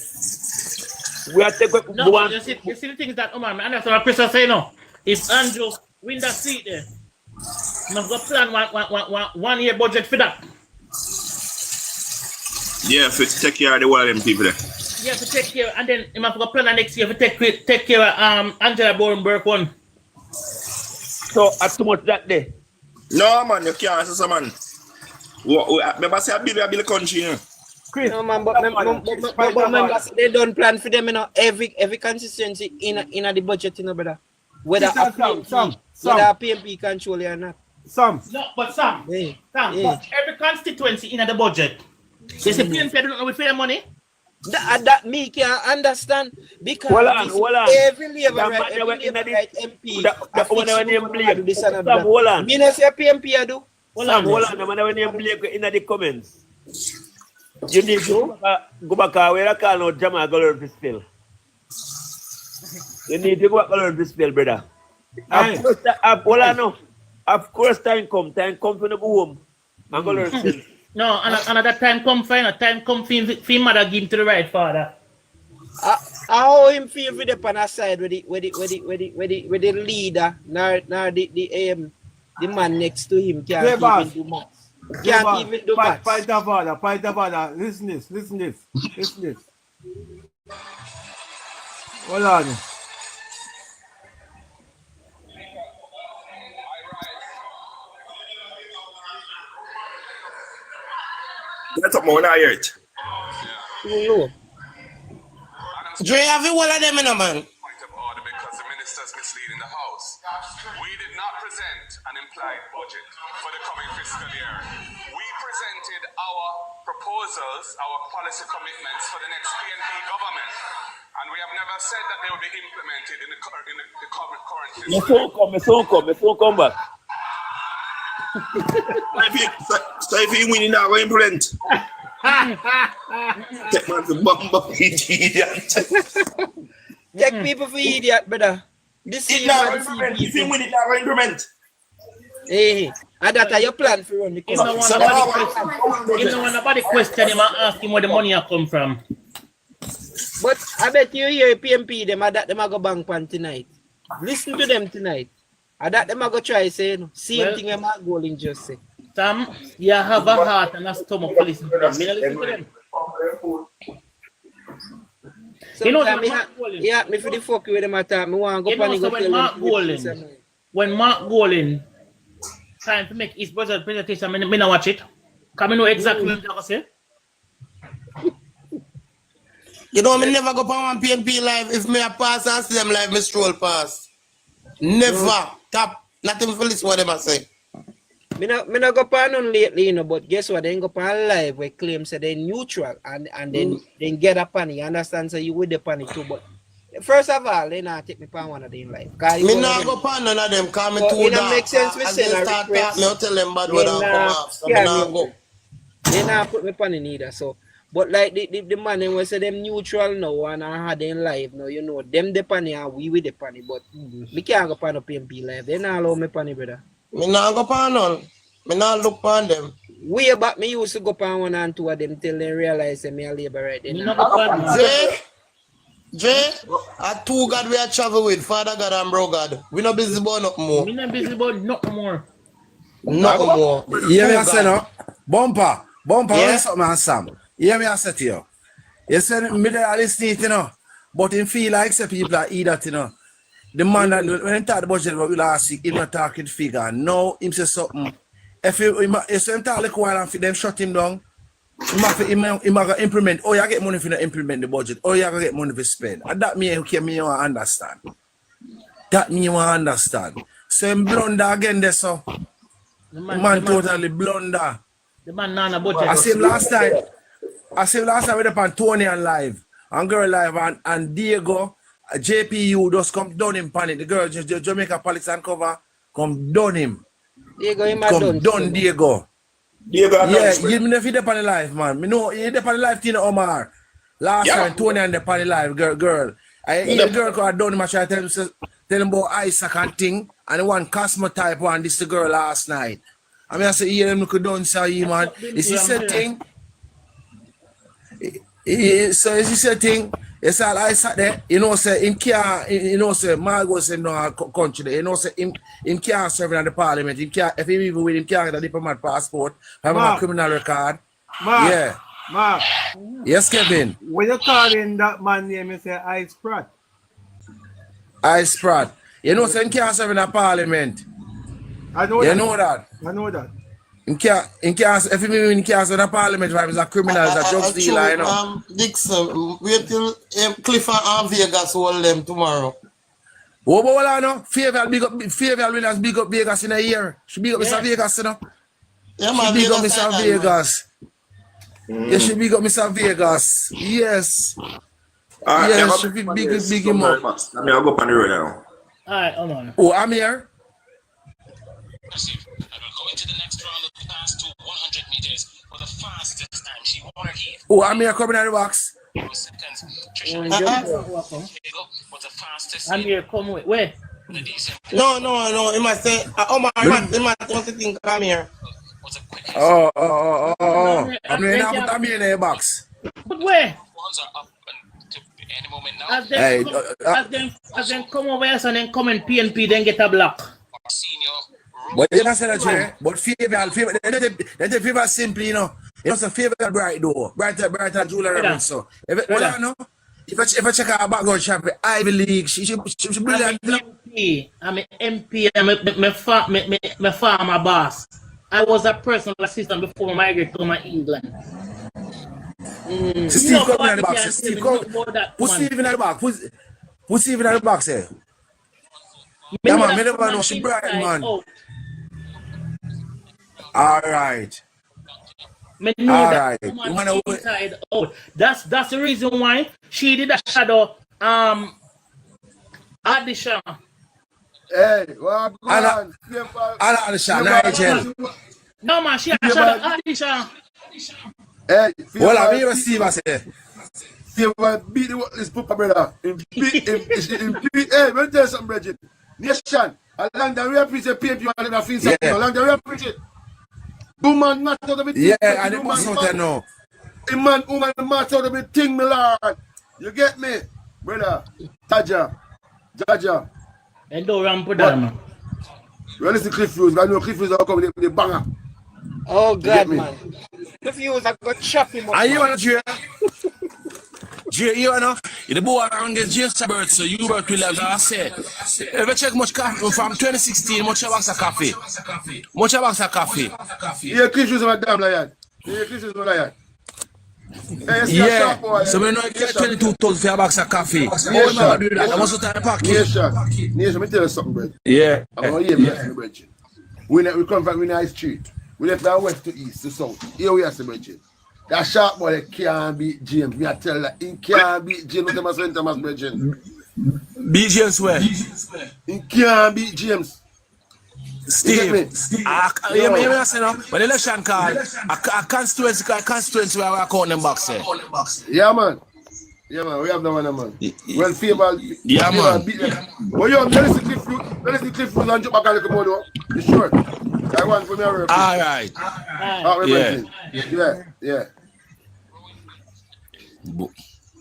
Speaker 3: We are taking
Speaker 5: No, you see the things that man, and that's what Chris say no. If Andrew win that seat there, must go plan one year budget for that.
Speaker 8: Yeah, for take care of the one of them people there.
Speaker 5: Yeah, to take care, and then you must go plan next year to take care of Angela Borenberg one.
Speaker 3: So too much that day.
Speaker 8: No man, you can't say man. Remember say I build a country, you know.
Speaker 1: No man, but they don't plan for them, you know. Every consistency in the budget, you know, brother. Whether a PMP control it or not.
Speaker 5: Sam, but every constituency in the budget. They say PMP don't know we pay money.
Speaker 1: That me can't understand because every level right MP me not say PMP I do.
Speaker 3: Hold on, when you blame in the comments. You need to go back where I call now Jamal go learn to spell. You need to go back and learn to spell, brother. Of course time come to go home and go learn to spell.
Speaker 5: No, another time come final. Time come for mother give him to the right father.
Speaker 1: How him feel with the pan side with the leader, now the man next to him can't even do much. Can't even do much.
Speaker 4: Fight the father. Listen this. Hold on.
Speaker 8: That's up more than I heard.
Speaker 1: No.
Speaker 6: Dre, have you one of them in a man?
Speaker 10: Point of order because the minister's misleading the House. We did not present an implied budget for the coming fiscal year. We presented our proposals, our policy commitments for the next PNP government. And we have never said that they will be implemented in the current fiscal year.
Speaker 3: My phone come back.
Speaker 8: So if you win, now go implement. Take man to bumble idiot.
Speaker 1: Take people for idiot, brother. This is
Speaker 8: now implement. If you win it, now go implement.
Speaker 1: Hey, and that your plan for run the
Speaker 5: If no one nobody question him and ask him where the money come from.
Speaker 1: But I bet you hear PMP them that them go bank pan tonight. Listen to them tonight. And that them go try say same thing I'm going just say.
Speaker 5: Sam, you have a heart and a stomach to listen to them. Listen to them. You know me for the fuck with them at time. Me want to go pan go when Mark Golin trying to make his budget presentation, me not watch it. Can me know exactly what I'm say?
Speaker 6: You know, me never go on PNP live. If me a pass and see them live, me stroll past. Never. Tap. Nothing for listen what them a say.
Speaker 1: Me not go pan on lately, you know, but guess what? They go pan live where claims say they're neutral and then get a pan. You understand? So you with the pan too. But first of all, they not take me pan one of them live.
Speaker 6: Me not go pan none of them. Call me too dark.
Speaker 1: It make sense with saying
Speaker 6: start talk, me tell them bad word and come off. So me not go.
Speaker 1: They not put me pan in either. So. But like the man they say them neutral now and I had them live now, you know, them the panny and we with the panny, but me can't go pan up PMP live. They not allow me panny, brother.
Speaker 6: Me not go pan none. Me not look pan them.
Speaker 1: Way back me used to go pan one and two of them till they realize that me a labor right then.
Speaker 6: Jay, at two God we are travel with, Father God and Bro God. We not busy about nothing more.
Speaker 5: We not busy about nothing more.
Speaker 6: Nothing more.
Speaker 9: Yeah, me say no. Bumper,
Speaker 6: yeah.
Speaker 9: something and Sam. Yeah, me I say to you. You said me there listening, you know, but him feel like some people are idiot, you know. The man that when he talk the budget about last week, he not talking figure. No, him say something. If you say him talk like while and them shut him down, he might implement. Oh, you get money for to implement the budget. Oh, you get money for spend. And that me want understand. That me want understand. So him blunder again there, so. The man totally blunder.
Speaker 5: The man not a budget.
Speaker 9: I see him last time with upon Tony and live, and girl live, and Diego, JPU just come down him panic. The girl just Jamaica Politics and cover, come down him.
Speaker 1: Diego, him
Speaker 9: come down Diego.
Speaker 8: Yeah,
Speaker 9: give me the feed up on the live, man. Me know you up on the live, Tina Omar. Last time Tony and the on the live, girl. I hear the girl called down him and try to tell him about Isaac and thing, and the one Cosmo type one, this the girl last night. I mean I say hear them look down say man. Is this a thing? So is this a thing? It's all I sat there, you know, say in care, you know, say Margot's in no country there, you know, say in care serving at the parliament, in care, if he even with him can't get a diplomat passport, have a criminal record.
Speaker 4: Mark,
Speaker 9: Mark. Yes, Kevin.
Speaker 4: When you calling that man name, you say Ice Pratt.
Speaker 9: Ice Pratt. You know, say in care serving at parliament.
Speaker 4: I know
Speaker 9: you
Speaker 4: that.
Speaker 9: know that.
Speaker 4: I know that.
Speaker 9: In care, if you mean in care of the parliament, if he's a criminal, a drug dealer, you know.
Speaker 6: Dixon, wait till Clifford and Vegas hold them tomorrow.
Speaker 9: Oh, but what I know, Fayval winners big up Vegas in a year. She big up Mr. Vegas, you know.
Speaker 6: Yeah,
Speaker 9: she big up Mr. Vegas. Yeah, she big up Mr. Vegas. Yes. Yes, she big him up.
Speaker 8: Let me go up on the road now.
Speaker 5: Alright, hold on.
Speaker 9: Oh, I'm here.
Speaker 11: Into the next round of the past to 100 meters for the fastest time. She won her heat.
Speaker 9: Oh, I'm here coming out of the box.
Speaker 5: I'm here, come with. Where?
Speaker 6: No. He must say, Omar, he must think I'm here.
Speaker 9: Oh. I'm going to put a million in the box.
Speaker 5: But where?
Speaker 11: Ones are up to any moment now.
Speaker 5: As them come over here and then come in PNP, then get a block.
Speaker 11: Senior.
Speaker 9: But you don't say that, Jay. But Fayval, they Fayval simply, you know. You know, so Fayval bright though. Brighter Julian. So, if I check out background shop, Ivy League, she brilliant.
Speaker 5: I'm an MP. I'm a farmer boss. I was a personal assistant before I migrated to England.
Speaker 9: So Steve coming in the box. Steve come. Put Steve in the box. Put Steve in the box here. Yeah, man, I never know she bright, man. All right.
Speaker 5: Inside out. That's the reason why she did a shadow audition.
Speaker 12: Hey, what on?
Speaker 9: Audition, Nigel.
Speaker 5: No man, she had a shadow audition.
Speaker 12: Hey,
Speaker 9: well, I mean, Steve, I say.
Speaker 12: Fayval beat this papa brother. Hey, let me tell you something, Bridget. Nation, along the way, preach a paper and a Finsac. Along the way, preach it. Woman, not out of it.
Speaker 9: Yeah, and it must not know.
Speaker 12: Woman, not out of it. Thing, my lord. You get me, brother? Jaja.
Speaker 5: And don't run put that, man.
Speaker 12: Well, listen, Cliff Hughes. I know Cliff Hughes are coming with the banger.
Speaker 1: Oh, God, man. Cliff Hughes, I got chop him up.
Speaker 9: Are you on Jay? Jay, you know, the boy around this Jay Sabert, so you work with them, I say. If you check much coffee from 2016, much box of coffee. Much box of coffee.
Speaker 12: Yeah, Cliff Hughes is my damn lion. Yeah, Cliff Hughes is my lion.
Speaker 9: Yeah, so we know you get 22,000 for a box of coffee. Oh, do that. I must have package.
Speaker 12: Nation, let me tell you something, bro.
Speaker 9: Yeah.
Speaker 12: I'm going to hear me, bro. We come from the street. We left from west to east to south. Here we are, bro. That sharp boy can't beat James. Me I tell that he can't beat James. Thomas Bridget.
Speaker 9: Beat James where?
Speaker 12: He can't beat James.
Speaker 9: Steve, when the election call, a constituency where I call them box there.
Speaker 12: Yeah, man. We have the one, man. Well, Fayval.
Speaker 9: Yeah, man.
Speaker 12: Well, yo, let us see Cliff Hughes and jump back a little more. You sure? I want for me a referee.
Speaker 9: All right.
Speaker 12: Yeah.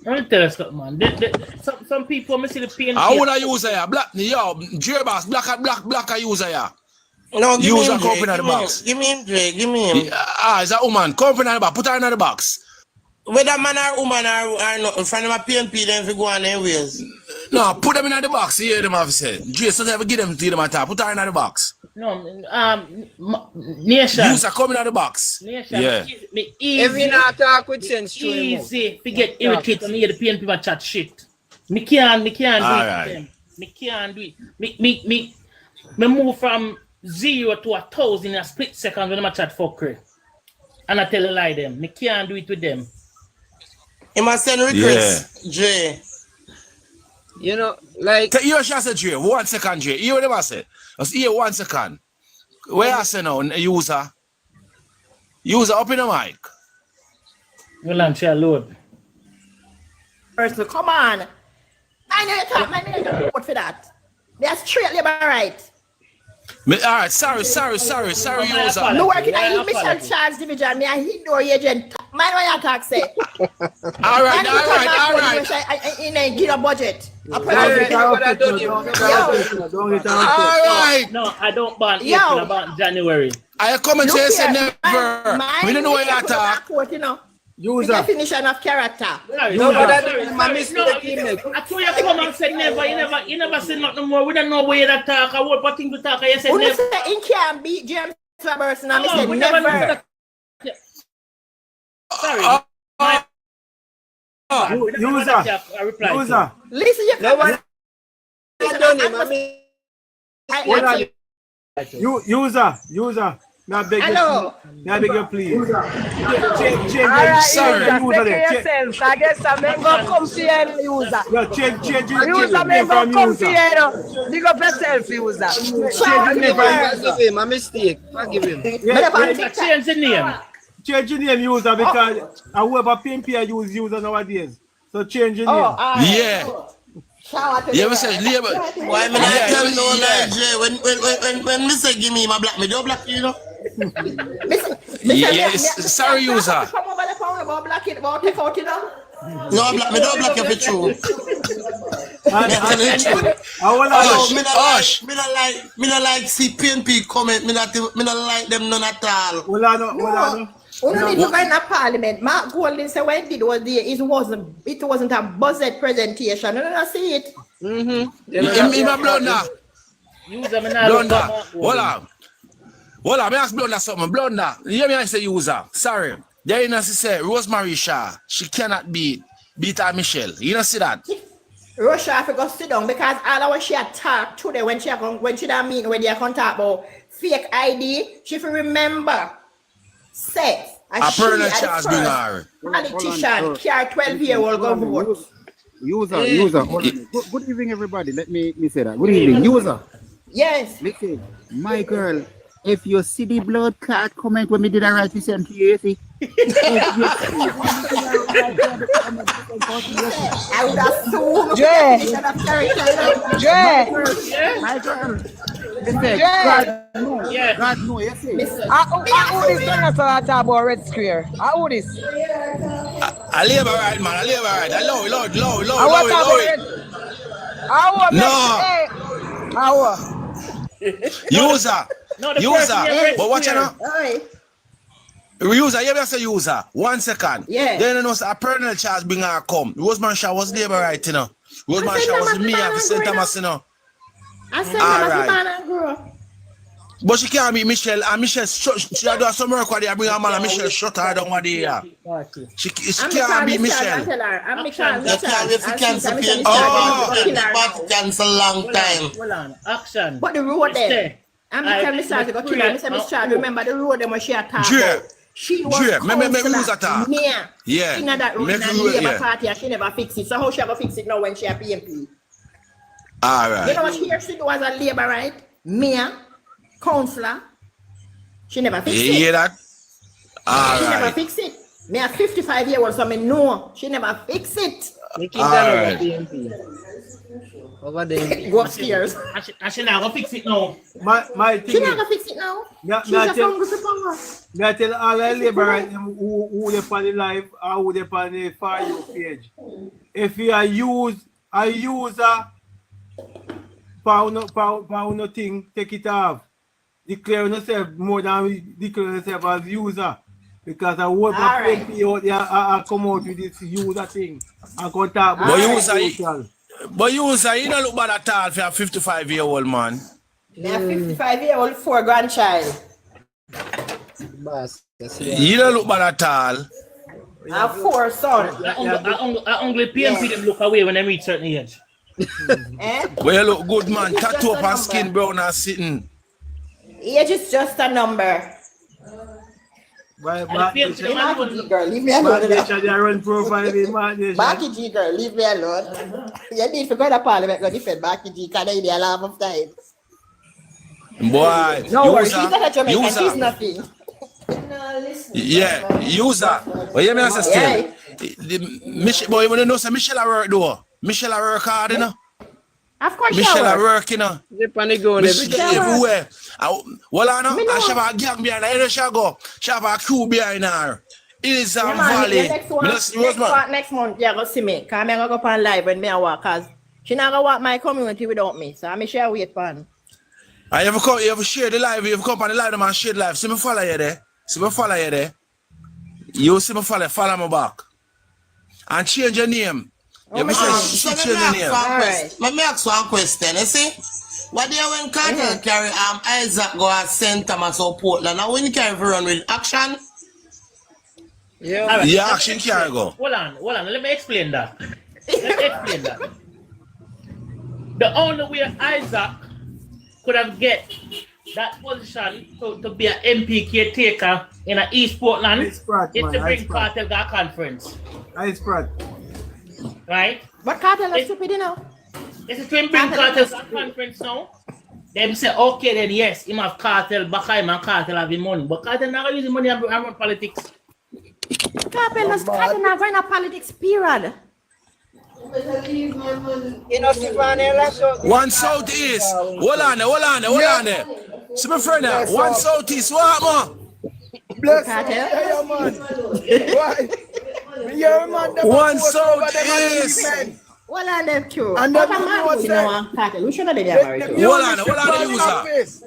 Speaker 5: Let me tell you something, man. Some people, I see the PNP.
Speaker 9: How would I use here? Black, yo, J-Bass, black I use here.
Speaker 6: No, give
Speaker 9: use
Speaker 6: me
Speaker 9: a company in the box.
Speaker 6: Give me him, Dre. Give me him.
Speaker 9: It's a woman. Company in the box. Put her in the box.
Speaker 6: Whether man or woman or not, in front of my PNP, then if you go on their ways.
Speaker 9: No, put them in the box. Hear them have said. Jason never give them to them at top. Put her in the box.
Speaker 5: No, Nation.
Speaker 9: Use a coming in the box.
Speaker 5: Nation.
Speaker 9: Yeah.
Speaker 1: If you not talk with sense,
Speaker 5: easy to get irritated and hear the PNP man chat shit. Me can't do it with them. Me can't do it. Me move from 0 to 1,000 in a split second when I chat fuckery. And I tell a lie them. Me can't do it with them.
Speaker 6: He must send requests, Jay.
Speaker 1: You know, like...
Speaker 9: You should say, Jay. 1 second, Jay. You never say. Let's hear 1 second. Where I say now, user? User, up in the mic.
Speaker 5: Well, I'm sure load.
Speaker 13: First, come on. I know you talk, man. I don't vote for that. They're straight labor right.
Speaker 9: All right, sorry, user.
Speaker 13: No working I hit Michelle Charles Division. Me I hit door agent. Man, what you talk say?
Speaker 9: All right.
Speaker 13: In a get a budget.
Speaker 9: All right.
Speaker 5: No, I don't ban April about January.
Speaker 9: I come and say never. We don't know where you talk.
Speaker 13: The definition of character.
Speaker 1: No, but I missed the email.
Speaker 5: I told you come and say never. You never say nothing more. We don't know where you talk. I want what thing to talk. You said never.
Speaker 13: In can beat James Robertson. I said never.
Speaker 5: Sorry.
Speaker 13: User. Listen, you
Speaker 1: no
Speaker 4: User. May I beg you, please.
Speaker 14: Sorry. I guess I'm going to come to you, user. User, may go come to you. Dig up yourself, user.
Speaker 1: Forgive him, a mistake. Forgive him.
Speaker 5: Change the name.
Speaker 4: Change the name, user, because whoever PNP use user nowadays. So change the name.
Speaker 9: Yeah. Yeah, we say labor.
Speaker 6: Why me not tell no lie, Jay? When me say give me my black, me don't black you know.
Speaker 9: Yes, sorry, user.
Speaker 13: Come over the phone about black it, about take out, you know?
Speaker 6: No, me don't black you for true. Me not like see PNP comment. Me not like them none at all.
Speaker 13: We don't need to go in a parliament. Mark Golding said when it was there, it wasn't a budget presentation. You don't see it.
Speaker 9: In my blunder. Blunder. Hold on, me ask Blunder something. Blunder, you hear me I say user. Sorry. There you know she say Rosemary Shaw, she cannot beat her Michelle. You know see that?
Speaker 13: Russia have to go sit down because all of what she had talked today when she that meeting when they can talk about fake ID, she will remember sex.
Speaker 9: A permanent charge being her.
Speaker 13: Politician, care 12-year-old go vote.
Speaker 15: User, hold on. Good evening, everybody. Let me say that. Good evening, user.
Speaker 13: Yes.
Speaker 15: Listen, my girl, if you see the blood clot comment when we did a right to send to you, see?
Speaker 13: I would assume.
Speaker 15: My girl. God know, you see?
Speaker 14: How is this talk about Red Square? How is this?
Speaker 9: I live right, man. I live right. Low. User. But watch out now. User, you ever say user? 1 second.
Speaker 13: Yeah.
Speaker 9: Then you know a permanent charge bring her come. Rosemary Shaw was labor right, you know. Rosemary Shaw was me at St. Thomas, you know.
Speaker 13: I said that girl.
Speaker 9: But she can't meet Michelle, and Michelle, she do some work where they bring her man, and Michelle shut her down one day. She can't beat Michelle.
Speaker 13: I'm cancel
Speaker 6: cancel long time.
Speaker 5: Hold on, action.
Speaker 13: But the road there. I'm telling Miss Charles to go kill her. Miss Charles, remember the road them when she attacked. She was counselor.
Speaker 9: Yeah.
Speaker 13: In that road in the Labour Party, and she never fix it. So how she ever fix it now when she a PMP?
Speaker 9: All right.
Speaker 13: You know what she do as a Labour, right? Mayor, counselor. She never fix it.
Speaker 9: You hear that? All
Speaker 13: she
Speaker 9: right.
Speaker 13: never fix it. Me a 55-year-old, so me know she never fix it.
Speaker 1: All right. Over there.
Speaker 13: Go upstairs.
Speaker 5: And she not gonna fix it now.
Speaker 4: My thing
Speaker 13: She not gonna fix it now. She's a fungus upon us.
Speaker 4: I tell all the labor right who they on the live or who they on the For You page. If you are a user for no thing, take it off. Declare yourself more than declare yourself as user. Because I want my PNP out there I come out with this user thing. I can talk about
Speaker 9: But you don't look bad at all for a 55-year-old man.
Speaker 13: Me a 55-year-old 4 grandchild.
Speaker 9: You don't look bad at all.
Speaker 13: I have 4 sons.
Speaker 5: I only PNP them look away when they reach certain age.
Speaker 9: Well, you look good, man. Tattoo up and skin brown and sitting.
Speaker 13: Age is just a number.
Speaker 4: Marky
Speaker 13: G girl, leave me alone.
Speaker 4: Marky
Speaker 13: G girl, leave me alone. You need to go to Parliament to defend Marky G because they need a lot of time.
Speaker 9: Boy,
Speaker 13: no worries, she's not a Jamaican, she's nothing.
Speaker 9: Yeah, user. But you know, still. Boy, you know, Michelle at work though. Michelle at work hard, you know.
Speaker 13: Of course,
Speaker 9: Michelle at work, you know.
Speaker 1: Michelle
Speaker 9: everywhere. Well, I know. I have a gang behind her. She go. She have a crew behind her. It is a valley.
Speaker 13: Next month, yeah, go see me. Because I'm going to go on live when I walk. Because she not going to walk my community without me. So I'm sure wait for her.
Speaker 9: You ever share the live? You ever come on the live and share the live? See me follow you there. You see me follow me back. And change your name.
Speaker 6: Let me ask one question. You see? What do you when Carter carry Isaac go at St. Thomas or Portland? Now when you carry run with action?
Speaker 9: Yeah. Yeah, action carry go.
Speaker 5: Hold on. Let me explain that. The only way Isaac could have get that position to be an MP caretaker in a East Portland is to bring Cartel to a conference. Right?
Speaker 13: But Cartel is stupid, you know.
Speaker 5: It's a twin bring Cartel to a conference now. Them say, okay, then yes, him have Cartel, Bakay and Cartel have the money. But Cartel not using money and run politics.
Speaker 13: Cartel not going to politics, period.
Speaker 1: You know,
Speaker 9: One Southeast. Hold on there. See my friend now. One Southeast, what man?
Speaker 4: Bless you, hey, man. Why? Your man,
Speaker 9: one Southeast.
Speaker 13: Well, on them too.
Speaker 4: And then
Speaker 13: we should have been there.
Speaker 9: Hold on, the user.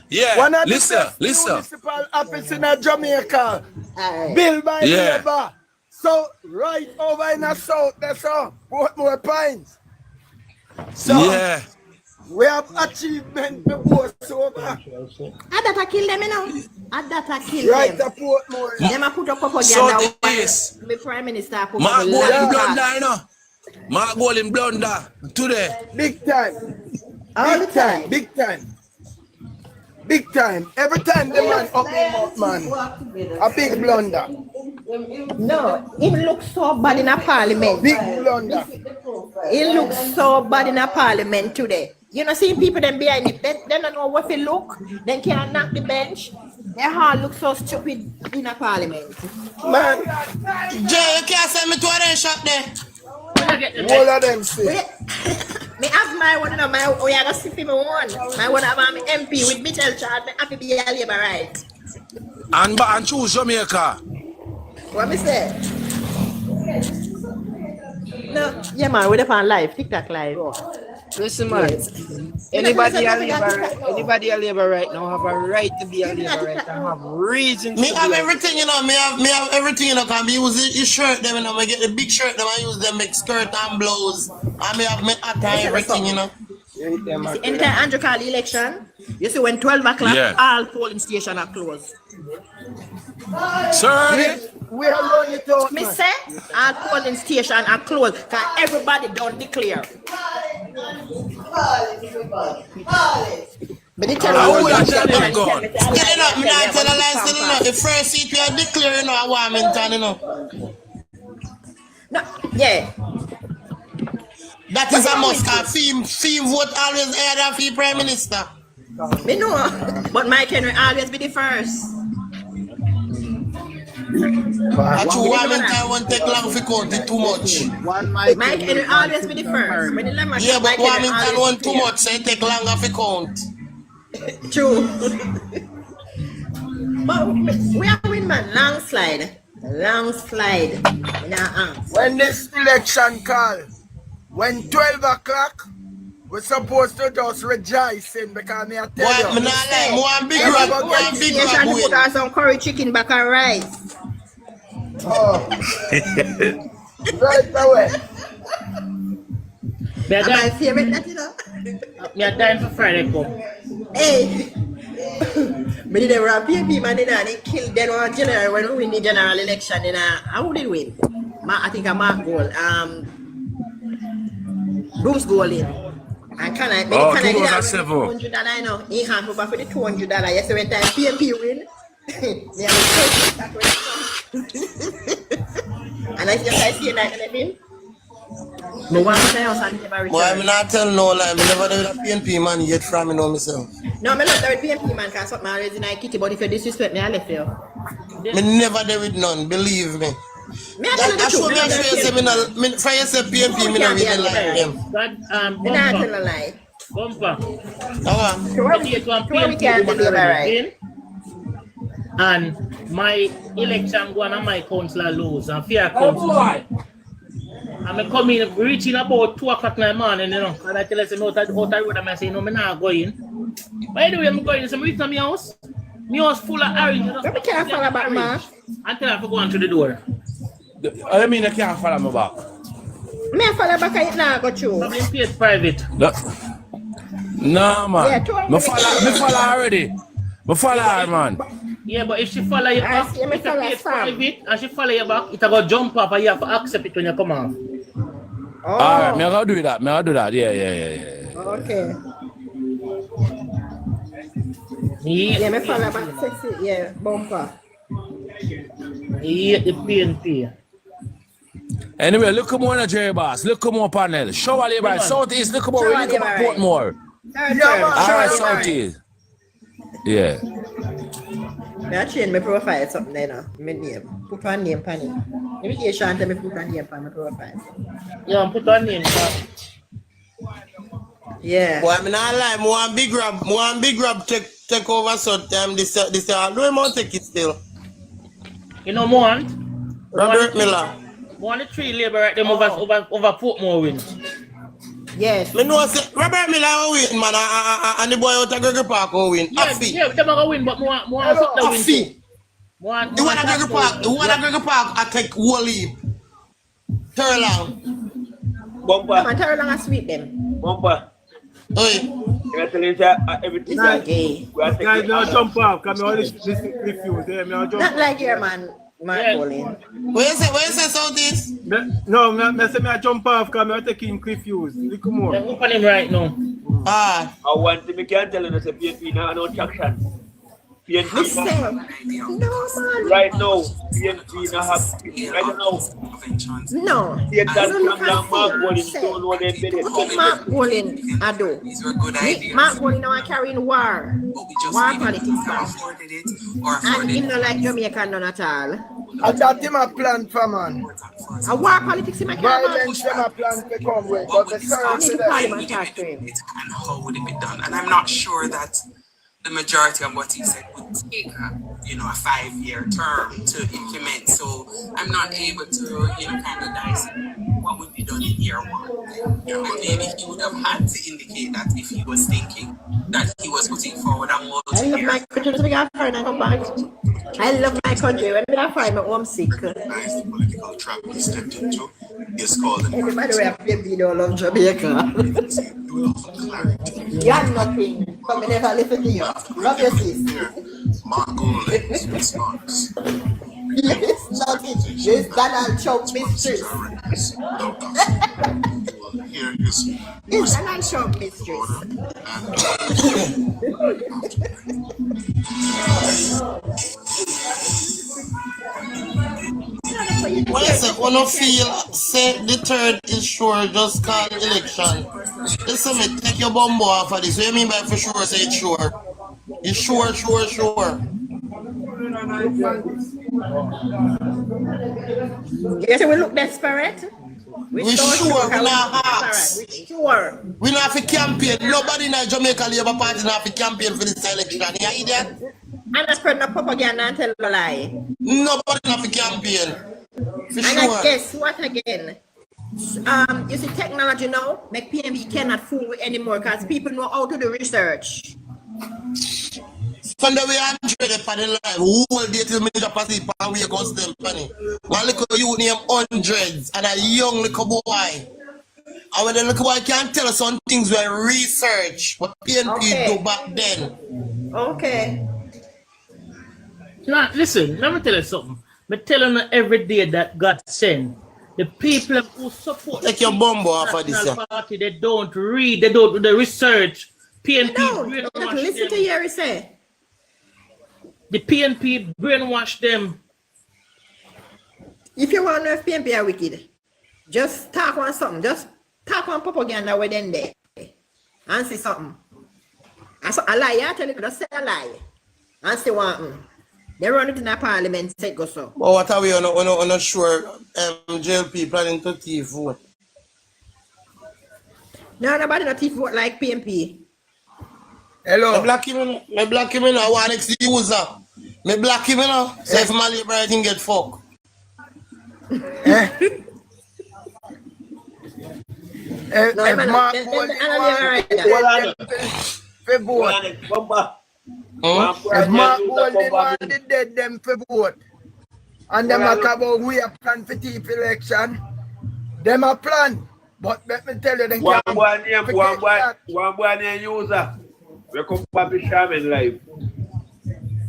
Speaker 9: Yeah,
Speaker 4: one of the
Speaker 9: listen.
Speaker 4: municipal office in Jamaica. Built by labor. So right over in the south, that's all. Portmore Pines. So
Speaker 9: yeah.
Speaker 4: We have achievement before over.
Speaker 13: I that I kill them, you know. I that I kill
Speaker 4: right
Speaker 13: them.
Speaker 4: Right to Portmore.
Speaker 13: Them I put up a
Speaker 9: Southeast.
Speaker 13: The Prime Minister put
Speaker 9: Mark Golden blunder, you know. Mark Golden blunder today.
Speaker 4: Big time. All the time. Big time. Big time. Every time the man up him up, man. A big blunder.
Speaker 13: No, it looks so bad in a parliament.
Speaker 4: Big blunder.
Speaker 13: It looks so bad in a parliament today. You know, seeing people them behind it, they don't know what they look. They can't knock the bench. Their heart looks so stupid in a parliament.
Speaker 6: Man, Jay, you can't send me to a shop there.
Speaker 4: All of them say.
Speaker 13: Me have my one of my we are gonna see me one. My one of my MP with Mitchell Chad, me have to be a labor right.
Speaker 9: And choose Jamaica.
Speaker 13: What me say? No, yeah man, we're on live, TikTok live.
Speaker 1: Listen man, anybody a labor right now have a right to be a labor right and have reason to
Speaker 6: me have everything, you know, me have everything, you know, can me use your shirt them, you know, me get the big shirt them, I use them make skirt and blouse. And me have my hat and everything, you know.
Speaker 13: Anytime Andrew call election, you see when 12 o'clock, all polling stations are closed.
Speaker 9: Sorry?
Speaker 4: We are running it out.
Speaker 13: Me say, all polling stations are closed because everybody don't declare. But it
Speaker 6: tell me not tell a lie, the first seat we are declaring, you know, a Warmington, you know.
Speaker 13: No, yeah.
Speaker 6: That is a must have. Theme vote always ahead of the Prime Minister.
Speaker 13: Me know, but Mike Henry always be the first.
Speaker 6: Actually, Warmington won't take long for count it too much.
Speaker 13: Mike Henry always be the first.
Speaker 6: Yeah, but Warmington won't too much, so it take longer for count.
Speaker 13: True. But we are win, man. Long slide in our hands.
Speaker 4: When this election call, when 12 o'clock, we're supposed to just rejoicing because me I tell you.
Speaker 6: One big rap,
Speaker 13: put on some curry chicken back and rice.
Speaker 4: Oh. Right away.
Speaker 13: My favorite, that you know.
Speaker 5: Me are dying for Friday come.
Speaker 13: Hey. But they were a PNP man and they killed them on general when we win the general election. How did we win? I think a Mark goal. Bruce goal in. And can I make $207. You know, he hand over for the $200. Yes, when time PNP win. And I see like anything. No one
Speaker 6: boy, I'm not telling no lie. I'm never done with a PNP man yet from me know myself.
Speaker 13: No, I'm not with PNP man because something always in kitty, but if you disrespect me, I left you.
Speaker 6: Me never did with none, believe me. I show me a for you say PNP, me not really like them.
Speaker 13: Me not tell a lie.
Speaker 5: Bumper.
Speaker 13: We can't believe right.
Speaker 5: And my election go and my councillor lose and fear councillor. I'm coming, reaching about 2 o'clock in the morning, you know, and I tell us out the road and I say, no, I'm not going. By the way, I'm going, so I'm reaching my house. My house full of orange, you know.
Speaker 13: So we can't follow back, man.
Speaker 5: Until I go on to the door.
Speaker 9: I mean, I can't follow me back.
Speaker 13: Me follow back, I now go through.
Speaker 5: I'm in place private.
Speaker 9: No, man. Yeah, me follow already. Me follow her, man.
Speaker 5: Yeah, but if she follow you back, it's a place private, and she follow you back, it's going to jump up and you have to accept it when you come off.
Speaker 13: Oh.
Speaker 9: Alright, me gonna do that. Yeah.
Speaker 13: Okay.
Speaker 5: Yeah,
Speaker 13: me follow back sexy. Yeah, bumper.
Speaker 5: Yeah, the PNP.
Speaker 9: Anyway, look more on the Jerry Boss. Look more panel. Show all right. Southeast, look more. We look at Portmore. Alright, Southeast. Yeah.
Speaker 13: I change my profile something there now. My name. Put one name pan it. Let me get Sean tell me put one name pan my profile.
Speaker 5: Yeah, put one name pan.
Speaker 13: Yeah.
Speaker 6: Boy, I mean, I lie. More big grab take over. So this I do him take it still.
Speaker 5: You know, more.
Speaker 6: Robert Miller.
Speaker 5: One of the 3 labor right them over Portmore wins.
Speaker 13: Yes.
Speaker 6: Me know say Robert Miller will win, man, and the boy out of Gregory Park will win.
Speaker 5: Yeah, them are going to win, but more something win too.
Speaker 6: The one at Gregory Park, I take whole leap. Turn long.
Speaker 3: Bumper.
Speaker 13: Come on, turn long and sweep them.
Speaker 3: Bumper.
Speaker 6: Oi.
Speaker 3: Everything.
Speaker 4: Guys, now jump off. Come on, this refuse.
Speaker 13: Not like your man, Mark Colin.
Speaker 6: Where you say Southeast?
Speaker 4: No, I say I jump off. Come on, taking refuse. Look more.
Speaker 5: They're open him right now.
Speaker 3: I want to make you tell you that PNP now no traction. PNP right now, PNP now have right now.
Speaker 13: No. Mark Bolin, I do. Mark Bolin now carrying war politics now. And him not like Jamaica none at all.
Speaker 14: I thought him a plan for man.
Speaker 13: A war politics him a carry.
Speaker 14: Violence him a plan to come with, but the
Speaker 13: parliament talk to him.
Speaker 16: And how would it be done? And I'm not sure that the majority of what he said would take a 5-year term to implement. So I'm not able to, kind of dissect what would be done in year 1. And maybe he would have had to indicate that if he was thinking that he was putting forward a multi-year.
Speaker 13: I love my country. Let me get a and come back. I love my country. When I find my homesick.
Speaker 16: The political trap he stepped into is called an
Speaker 13: everybody will have baby don't love Jamaica. You have nothing. But me never listen to you. Love your sis.
Speaker 16: Mark Golding's response.
Speaker 13: It's nothing. It's Donald Trump mistress. It's Donald Trump mistress.
Speaker 6: When you say, when you feel, say the third is sure, just call election. Listen, me, take your bumbo off of this. What do you mean by for sure, say it's sure? It's sure.
Speaker 13: Yes, we look desperate.
Speaker 6: We sure. We not have to campaign. Nobody in the Jamaica Labour Party not have to campaign for this election. You hear that?
Speaker 13: And I spread no propaganda and tell a lie.
Speaker 6: Nobody not have to campaign. For
Speaker 13: and
Speaker 6: sure.
Speaker 13: I guess what again? You see, technology now make PMB cannot fool with anymore because people know how to do research.
Speaker 6: From the way 100 for the life, whole day till me drop asleep and wake up them funny. One little you name hundreds and a young little boy. And when the little boy can tell us some things we research what PNP do back then.
Speaker 13: Okay.
Speaker 5: Now, listen, let me tell you something. I'm telling you every day that God sent. The people who support
Speaker 6: take your bumbo off of this
Speaker 5: party, they don't read, they don't do the research. PNP
Speaker 13: brainwash listen to you say.
Speaker 5: The PNP brainwash them.
Speaker 13: If you want to know if PNP are wicked, just talk on something. Just talk on propaganda within there. And say something. A lie, I tell you, just say a lie. And say one. They run it in a parliament, say go so.
Speaker 6: But what are we on not sure JLP planning to thief vote?
Speaker 13: No, nobody not thief vote like PNP.
Speaker 6: Hello. Me black him in. I want next user. Me black him in. So if my labor I think get fucked.
Speaker 14: If Mark Golding wanted dead them for vote, and them talk about we a plan for deep election, them a plan. But let me tell you,
Speaker 3: one boy named user. We come back to Shaman live.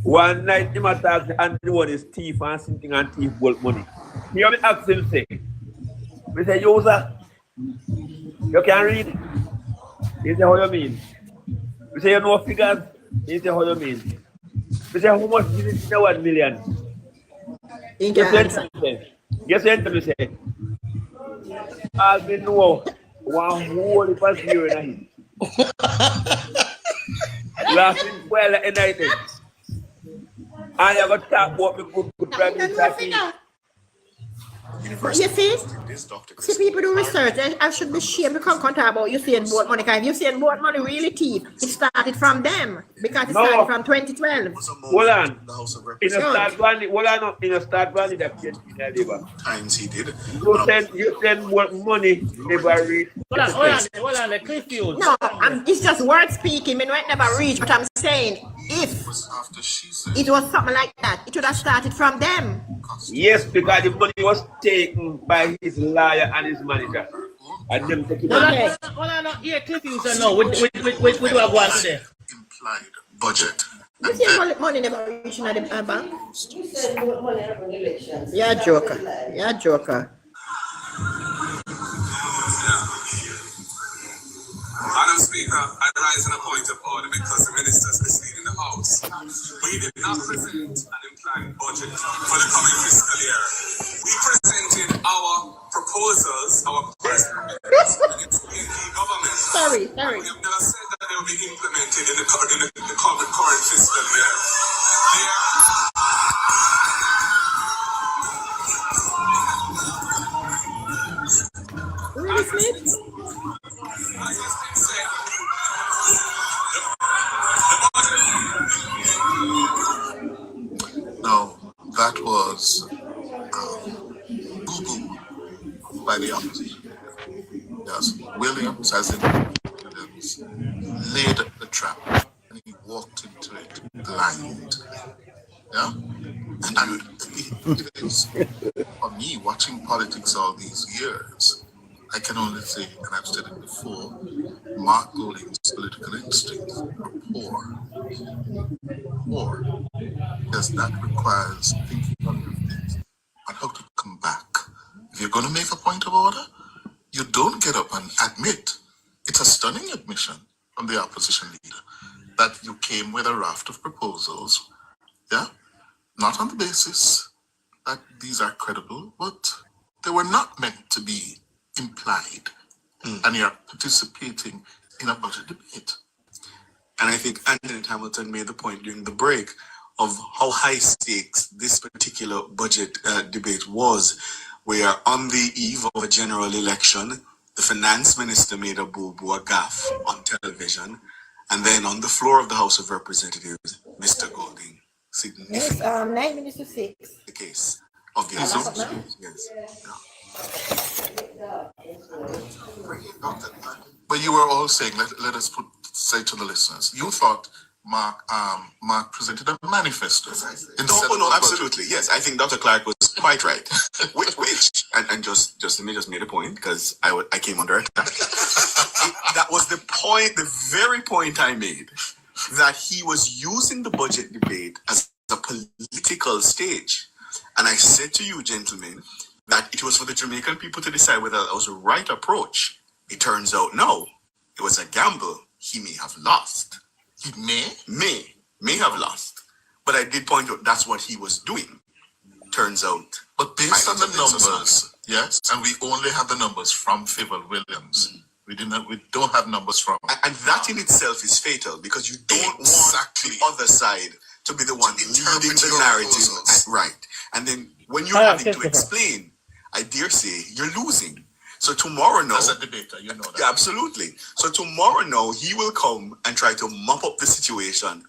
Speaker 3: One night him attack and one is thief and something and thief gold money. You have to ask him say, we say user, you can read. He say how you mean? We say you know figures. He say how you mean? We say how much is it in 1 million? Guess what me say? As we know, one whole past year in a hit. Laughing well at night. And you got to talk about the good prime minister.
Speaker 13: But you see people do research. I should be ashamed to come talk about Usain Bolt money. Because Usain Bolt money really cheap. It started from them because it started from 2012.
Speaker 3: Hold on. In a start one, in a start one,
Speaker 10: times he did.
Speaker 3: You send what money never reach.
Speaker 5: Hold on, the confused.
Speaker 13: No, it's just word speaking. It might never reach, but I'm saying if it was something like that, it would have started from them.
Speaker 3: Yes, because the money was taken by his lawyer and his manager. And them taking
Speaker 5: Hold on, yeah, confused no. We do have one today.
Speaker 10: Implied budget.
Speaker 13: You see money never reaching at the bank? You're a joker. You're a joker.
Speaker 10: Madam Speaker, I rise on a point of order because the minister is misleading the House. We did not present an implied budget for the coming fiscal year. We presented our proposals, our requests in the government.
Speaker 13: Sorry.
Speaker 10: We have never said that they will be implemented in the current fiscal year.
Speaker 13: Really, Smith?
Speaker 10: No, that was boo-boo by the opposition. Yes, Williams, as in Williams, laid the trap and he walked into it blind. Yeah? And it is, for me, watching politics all these years, I can only say, and I've said it before, Mark Golding's political instincts are poor. Because that requires thinking on your feet on how to come back. If you're going to make a point of order, you don't get up and admit. It's a stunning admission from the opposition leader that you came with a raft of proposals, yeah? Not on the basis that these are credible, but they were not meant to be implied. And you're participating in a budget debate.
Speaker 17: And I think Anthony Hamilton made the point during the break of how high stakes this particular budget debate was, where on the eve of a general election, the finance minister made a boo-boo, a gaffe on television, and then on the floor of the House of Representatives, Mr. Golding significantly
Speaker 13: 9 minutes to 6.
Speaker 17: the case of the assumption. Yes.
Speaker 10: But you were all saying, let us say to the listeners, you thought Mark presented a manifesto.
Speaker 17: No, absolutely. Yes, I think Dr. Clark was quite right. which and just let me just make a point because I came under attack. That was the point, the very point I made, that he was using the budget debate as a political stage. And I said to you, gentlemen, that it was for the Jamaican people to decide whether that was the right approach. It turns out, no, it was a gamble. He may have lost. He may have lost. But I did point out that's what he was doing. Turns out.
Speaker 10: But based on the numbers, yes, and we only have the numbers from Fayval Williams. We don't have numbers from.
Speaker 17: And that in itself is fatal because you don't want the other side to be the one leading the narrative. Right. And then when you're having to explain, I dare say you're losing. So tomorrow now,
Speaker 10: as a debater, you know that.
Speaker 17: Yeah, absolutely. So tomorrow now, he will come and try to mop up the situation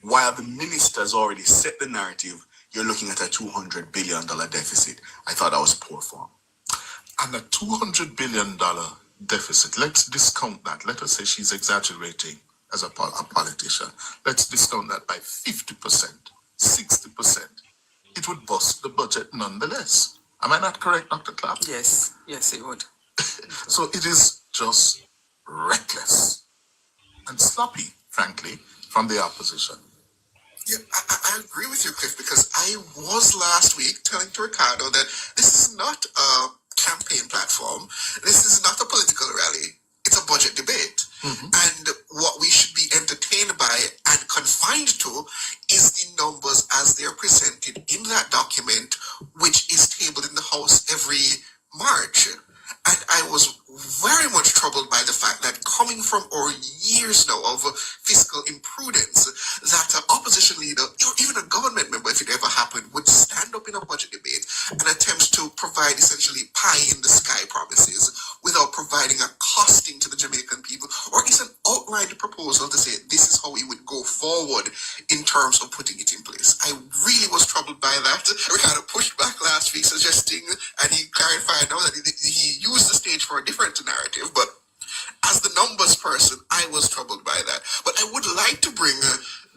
Speaker 17: while the minister's already set the narrative. You're looking at a $200 billion deficit. I thought that was poor form.
Speaker 10: And a $200 billion deficit, let's discount that. Let us say she's exaggerating as a politician. Let's discount that by 50%, 60%. It would bust the budget nonetheless. Am I not correct, Dr. Clark?
Speaker 16: Yes, it would.
Speaker 10: So it is just reckless and sloppy, frankly, from the opposition.
Speaker 17: Yeah, I agree with you, Cliff, because I was last week telling to Ricardo that this is not a campaign platform. This is not a political rally. It's a budget debate. And what we should be entertained by and confined to is the numbers as they're presented in that document, which is tabled in the House every March. And I was very much troubled by the fact that coming from our years now of fiscal imprudence, that an opposition leader, or even a government member, if it ever happened, would stand up in a budget debate and attempt to provide essentially pie in the sky promises without providing a costing to the Jamaican people, or at least an outlined proposal to say this is how we would go forward in terms of putting it in place. I really was troubled by that. Ricardo pushed back last week suggesting, and he clarified now that he used the stage for a different narrative, but as the numbers person, I was troubled by that. But I would like to bring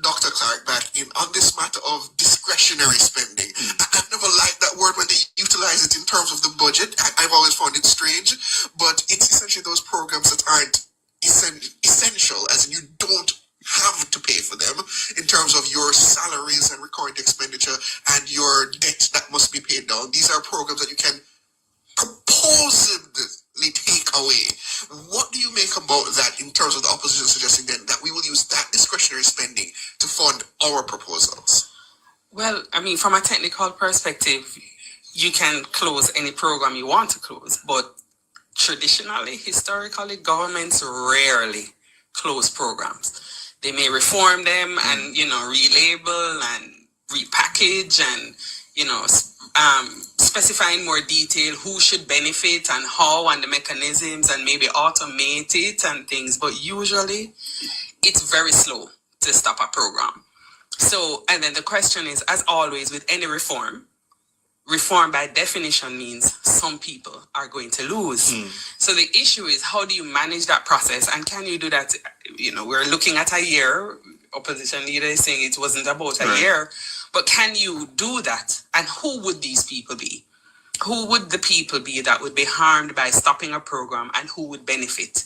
Speaker 17: Dr. Clark back in on this matter of discretionary spending. I've never liked that word when they utilize it in terms of the budget. I've always found it strange, but it's essentially those programs that aren't essential, as in you don't have to pay for them in terms of your salaries and recurrent expenditure and your debt that must be paid down. These are programs that you can supposedly take away. What do you make about that in terms of the opposition suggesting then that we will use that discretionary spending to fund our proposals?
Speaker 16: Well, I mean, from a technical perspective, you can close any program you want to close, but traditionally, historically, governments rarely close programs. They may reform them and, relabel and repackage and, specify in more detail who should benefit and how and the mechanisms and maybe automate it and things. But usually it's very slow to stop a program. So, and then the question is, as always with any reform by definition means some people are going to lose. So the issue is, how do you manage that process? And can you do that? We're looking at a year. Opposition leader is saying it wasn't about a year. But can you do that? And who would these people be? Who would the people be that would be harmed by stopping a program, and who would benefit?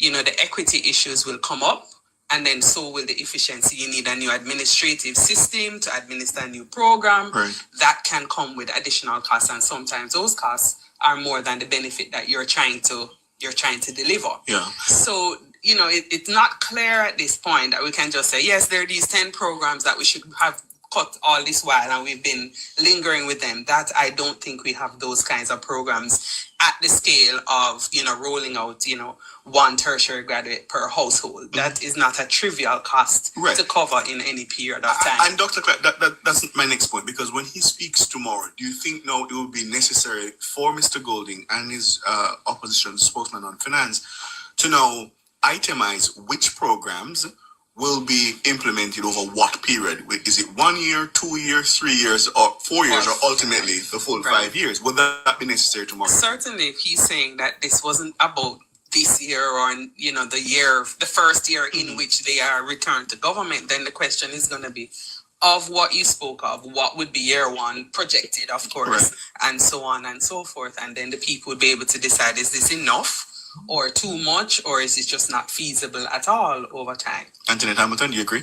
Speaker 16: The equity issues will come up, and then so will the efficiency. You need a new administrative system to administer a new program. That can come with additional costs, and sometimes those costs are more than the benefit that you're trying to deliver.
Speaker 17: Yeah.
Speaker 16: So, it's not clear at this point that we can just say, yes, there are these 10 programs that we should have cut all this while, and we've been lingering with them. That I don't think we have those kinds of programs at the scale of, rolling out, one tertiary graduate per household. That is not a trivial cost to cover in any period of time.
Speaker 17: And Dr. Clark, that's my next point, because when he speaks tomorrow, do you think now it will be necessary for Mr. Golding and his opposition spokesman on finance to now itemize which programs will be implemented over what period? Is it 1 year, 2 years, 3 years, or 4 years, or ultimately the full 5 years? Would that be necessary tomorrow?
Speaker 16: Certainly, if he's saying that this wasn't about this year or the first year in which they are returned to government, then the question is going to be, of what you spoke of, what would be year one projected, of course, and so on and so forth. And then the people would be able to decide, is this enough or too much, or is it just not feasible at all over time?
Speaker 17: Anthony Hamilton, do you agree?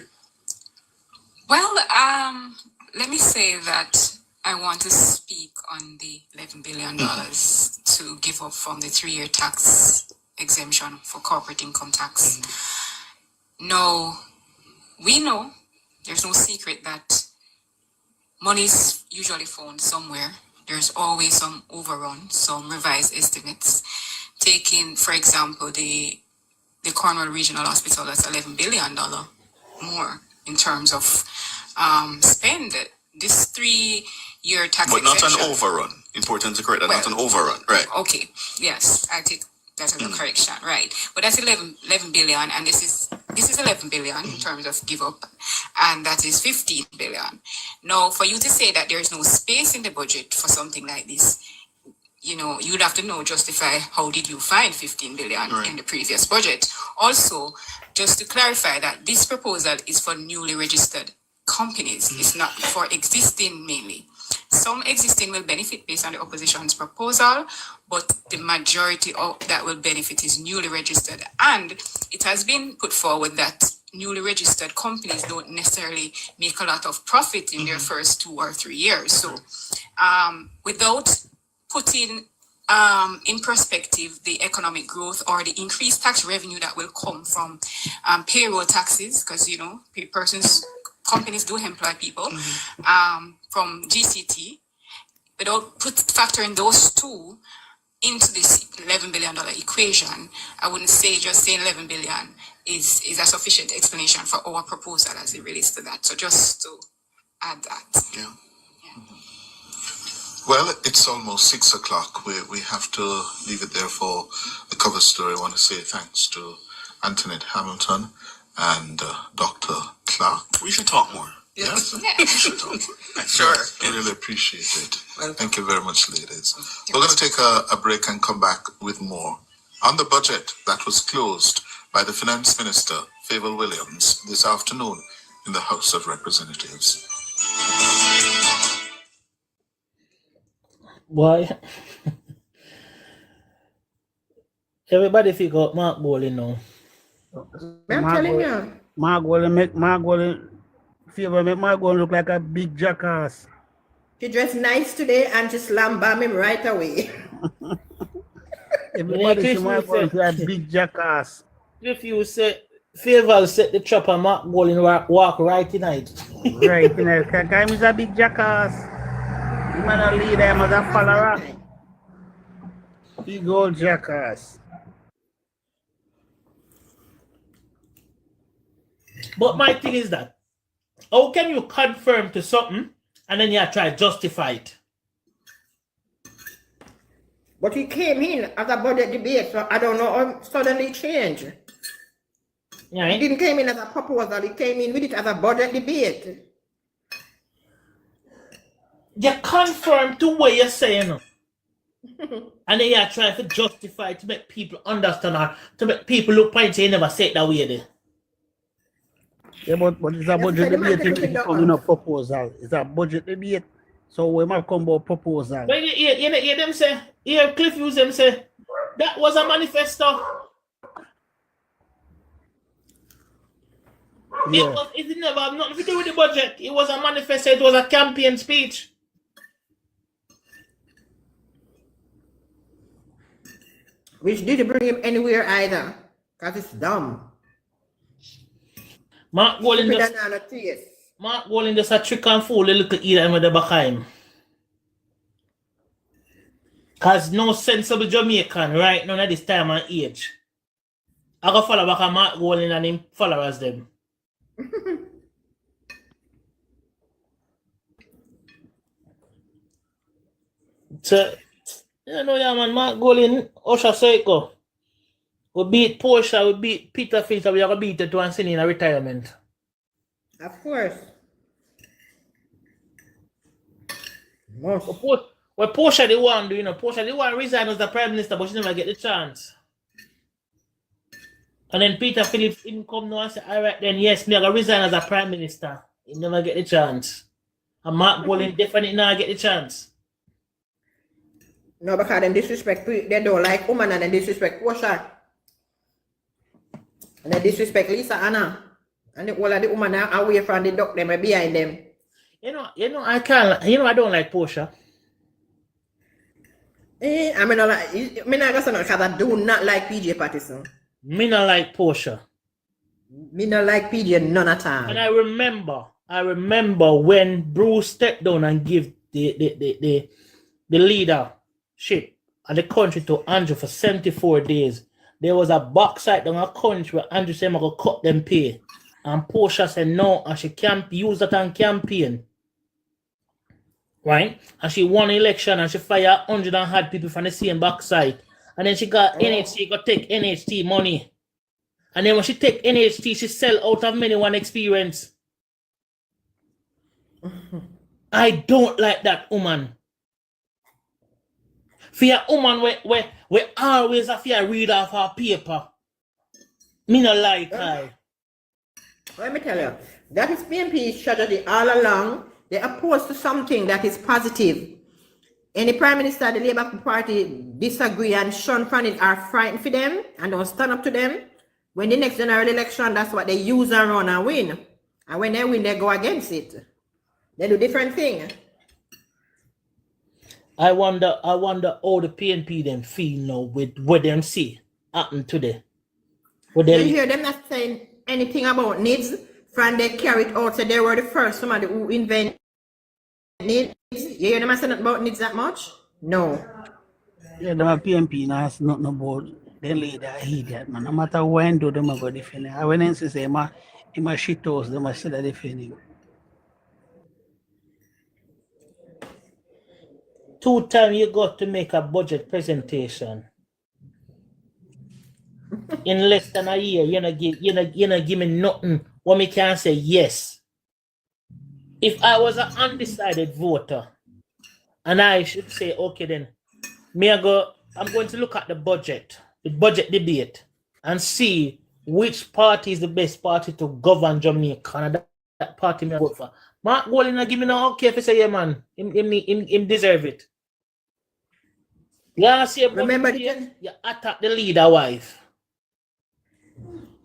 Speaker 18: Well, let me say that I want to speak on the $11 billion to give up from the 3-year tax exemption for corporate income tax. No, we know, there's no secret that money is usually found somewhere. There's always some overrun, some revised estimates. Taking, for example, the Cornwall Regional Hospital, that's $11 billion more in terms of spend. This 3-year tax
Speaker 17: but
Speaker 18: exemption.
Speaker 17: Not an overrun. Important to correct that, not an overrun, right?
Speaker 18: Okay, yes, I take that as a correction, right? But that's 11 billion, and this is 11 billion in terms of give up, and that is 15 billion. Now, for you to say that there is no space in the budget for something like this, you'd have to justify how did you find 15 billion in the previous budget. Also, just to clarify that this proposal is for newly registered companies. It's not for existing mainly. Some existing will benefit based on the opposition's proposal, but the majority of that will benefit is newly registered. And it has been put forward that newly registered companies don't necessarily make a lot of profit in their first 2 or 3 years. So without putting in perspective the economic growth or the increased tax revenue that will come from payroll taxes, because companies do employ people, from GCT, without factoring those two into this $11 billion equation, I wouldn't say just saying 11 billion is a sufficient explanation for our proposal as it relates to that. So just to add that.
Speaker 17: Yeah. Well, it's almost 6 o'clock. We have to leave it there for the cover story. I want to say thanks to Antoinette Hamilton and Dr. Clark.
Speaker 16: We should talk more.
Speaker 17: Yes,
Speaker 16: Yeah.
Speaker 17: we should talk more.
Speaker 16: Sure.
Speaker 17: I really appreciate it. Thank you very much, ladies. We're going to take a break and come back with more. On the budget that was closed by the Finance Minister, Fayval Williams, this afternoon in the House of Representatives.
Speaker 5: Boy, everybody figure out Mark Bowling now.
Speaker 13: I'm telling you.
Speaker 15: Mark Bowling make Mark Bowling look like a big jackass.
Speaker 13: She dressed nice today and she slam bam him right away.
Speaker 15: Everybody see Mark Bowling like a big jackass.
Speaker 5: If you say Fayval set the trap and Mark Bowling walk right tonight.
Speaker 15: Right tonight. Because he's a big jackass. He's not a leader, he's a follower. Big old jackass.
Speaker 5: But my thing is that, how can you confirm to something and then you try to justify it?
Speaker 13: But he came in as a budget debate, so I don't know how suddenly changed.
Speaker 5: Yeah.
Speaker 13: He didn't come in as a proposal, he came in with it as a budget debate.
Speaker 5: You confirm to what you're saying. And then you try to justify to make people understand or to make people look point you never say it that way there.
Speaker 15: Yeah, but it's a budget debate, it's coming up proposal. It's a budget debate. So we might come about proposal.
Speaker 5: But you hear them say, hear Cliff use them say, that was a manifesto.
Speaker 15: Yeah.
Speaker 5: It never have nothing to do with the budget. It was a manifesto, it was a campaign speech.
Speaker 13: Which didn't bring him anywhere either. Because it's dumb.
Speaker 5: Mark Bowling just a trick and fool a little either with the back of him. Cause no sensible Jamaican right now at this time and age. I go follow back on Mark Bowling and him followers them. So, you know, yeah, man, Mark Bowling, Usher Seiko. We beat Portia, we beat Peter Finsac, we are going to beat it to and send in a retirement.
Speaker 13: Of course.
Speaker 5: Well, Portia the one, do you know? Portia the one resign as the Prime Minister, but she never get the chance. And then Peter Phillips him come now and say, all right, then yes, me I go resign as a Prime Minister. He never get the chance. And Mark Bowling definitely not get the chance.
Speaker 13: No, because they disrespect, they don't like woman and they disrespect Portia. And they disrespect Lisa Anna. And the whole of the woman are away from the duck them behind them.
Speaker 5: You know, I can't, I don't like Portia.
Speaker 13: I mean, because I do not like PJ Patterson.
Speaker 5: Me not like Portia.
Speaker 13: Me not like PJ none at all.
Speaker 5: And I remember when Bruce stepped down and give the leadership of the country to Andrew for 74 days. There was a box site down a country where Andrew said, I'm going to cut them pay. And Portia said no, and she can't use that on campaign. Right? And she won election and she fired 100 and had people from the same back side. And then she got NHT, got take NHT money. And then when she take NHT, she sell out of many one experience. I don't like that woman. For a woman we always have to read off her paper. Me not like her.
Speaker 13: Let me tell you, that is PNP's strategy all along. They oppose to something that is positive. Any Prime Minister, the Labour Party disagree and shun from it are frightened for them and don't stand up to them. When the next general election, that's what they use and run and win. And when they win, they go against it. They do different things.
Speaker 5: I wonder how the PNP them feel now with what them see happen today.
Speaker 13: You hear them not saying anything about needs from they carry it out, so they were the first somebody who invented needs. You hear them saying about needs that much? No.
Speaker 15: Yeah, the PNP now has nothing about the leader idiot, man. No matter when do them about defending. I went and say my shit house, them are still defending.
Speaker 5: 2 times you got to make a budget presentation. In less than a year, you know give me nothing what me can say yes. If I was an undecided voter, and I should say, okay then, I'm going to look at the budget debate, and see which party is the best party to govern Jamaica, and that party me vote for. Mark Golding give me no okay if I say yeah man, him deserve it. Yeah, see
Speaker 13: Remember
Speaker 5: you attack the leader wife.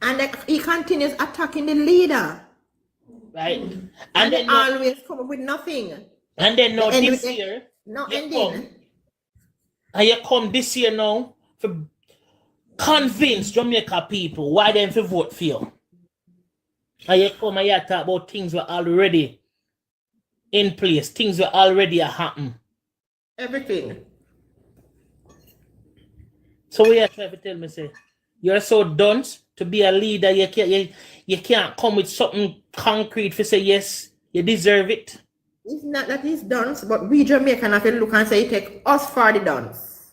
Speaker 13: And he continues attacking the leader.
Speaker 5: Right.
Speaker 13: And they always come up with nothing.
Speaker 5: And then now this year,
Speaker 13: no ending.
Speaker 5: And you come this year now to convince Jamaica people why they have vote for you. And you come and you talk about things were already in place, things were already happening.
Speaker 13: Everything.
Speaker 5: So what you trying to tell me, say, you're so dunce to be a leader, you can't come with something concrete to say yes, you deserve it.
Speaker 13: It's not that he's dunce, but we Jamaican have to look and say, take us for the dunce.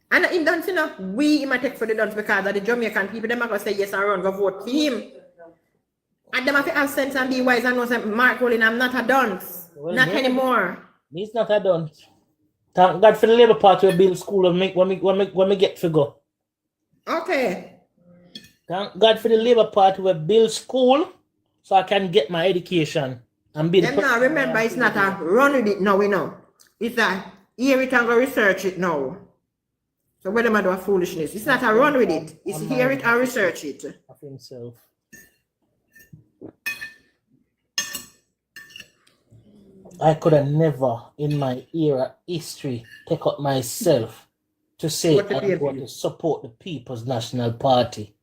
Speaker 13: And in dunce, you know, we might take for the dunce because of the Jamaican people, them are going to say yes and run, go vote for him. And them have to have sense and be wise and know, say, Mark Rowling, I'm not a dunce. Well, not anymore.
Speaker 5: He's not a dunce. Thank God for the Labour Party will build school when me get to go.
Speaker 13: Okay.
Speaker 5: Thank God for the Labour Party will build school so I can get my education and be the
Speaker 13: now remember, it's not a run with it now, we know. It's a hear it and go research it now. So whether I do a foolishness, it's not a run with it. It's hear it and research it.
Speaker 5: Of himself. I could have never in my era history take up myself to say I'm going to support the People's National Party.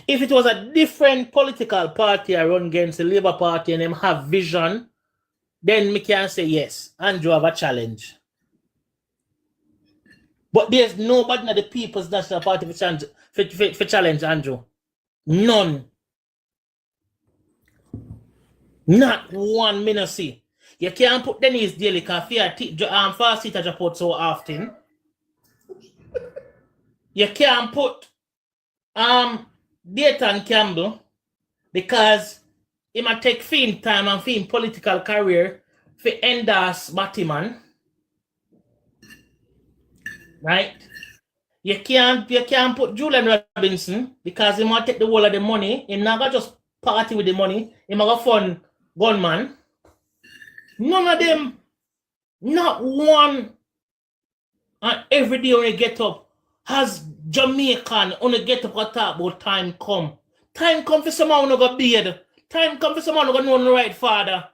Speaker 5: If it was a different political party I run against the Labour Party and them have vision, then me can say yes, Andrew have a challenge. But there's nobody in the People's National Party for challenge Andrew. None. Not one minute see. You can't put Denise Daly Coffee fast seat at put so often. You can't put Dayton Campbell because he might take film time and film political career for endorse Batman. Right? You can't put Julian Robinson because he might take the whole of the money. He never just party with the money. He might go fund gunman. None of them, not one. And every day when you get up, has Jamaican when you get up and talk about time come. Time come for someone who go beard. Time come for someone who go know the right father.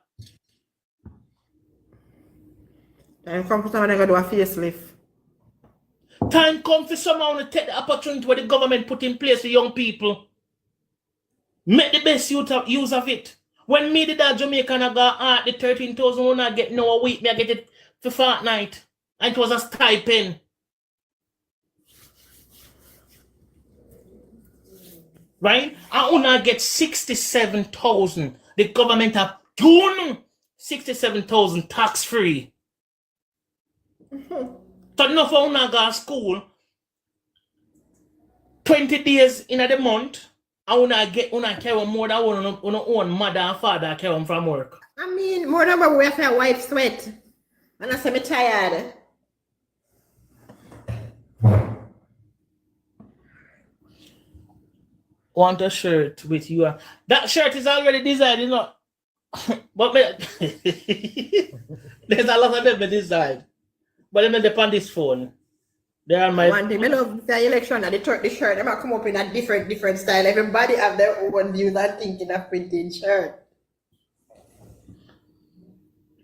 Speaker 13: Time come for someone who go do a facelift.
Speaker 5: Time come for someone to take the opportunity where the government put in place for young people. Make the best use of it. When me did that Jamaican I got the 13,000 when I get no a week, me I get it for fortnight. And it was a stipend. Right? And when I get 67,000, the government have done 67,000 tax free. So enough when I go to school 20 days in the month. And when I carry more than one own mother and father carry from work.
Speaker 13: I mean, more than we have to wipe sweat. And I say me tired.
Speaker 5: Want a shirt with you. That shirt is already designed, you know. But there's a lot of them designed. But let me depend on this phone. They are my
Speaker 13: one thing I love the election and the shirt, they might come up in a different style. Everybody have their own views and thinking of printing shirt.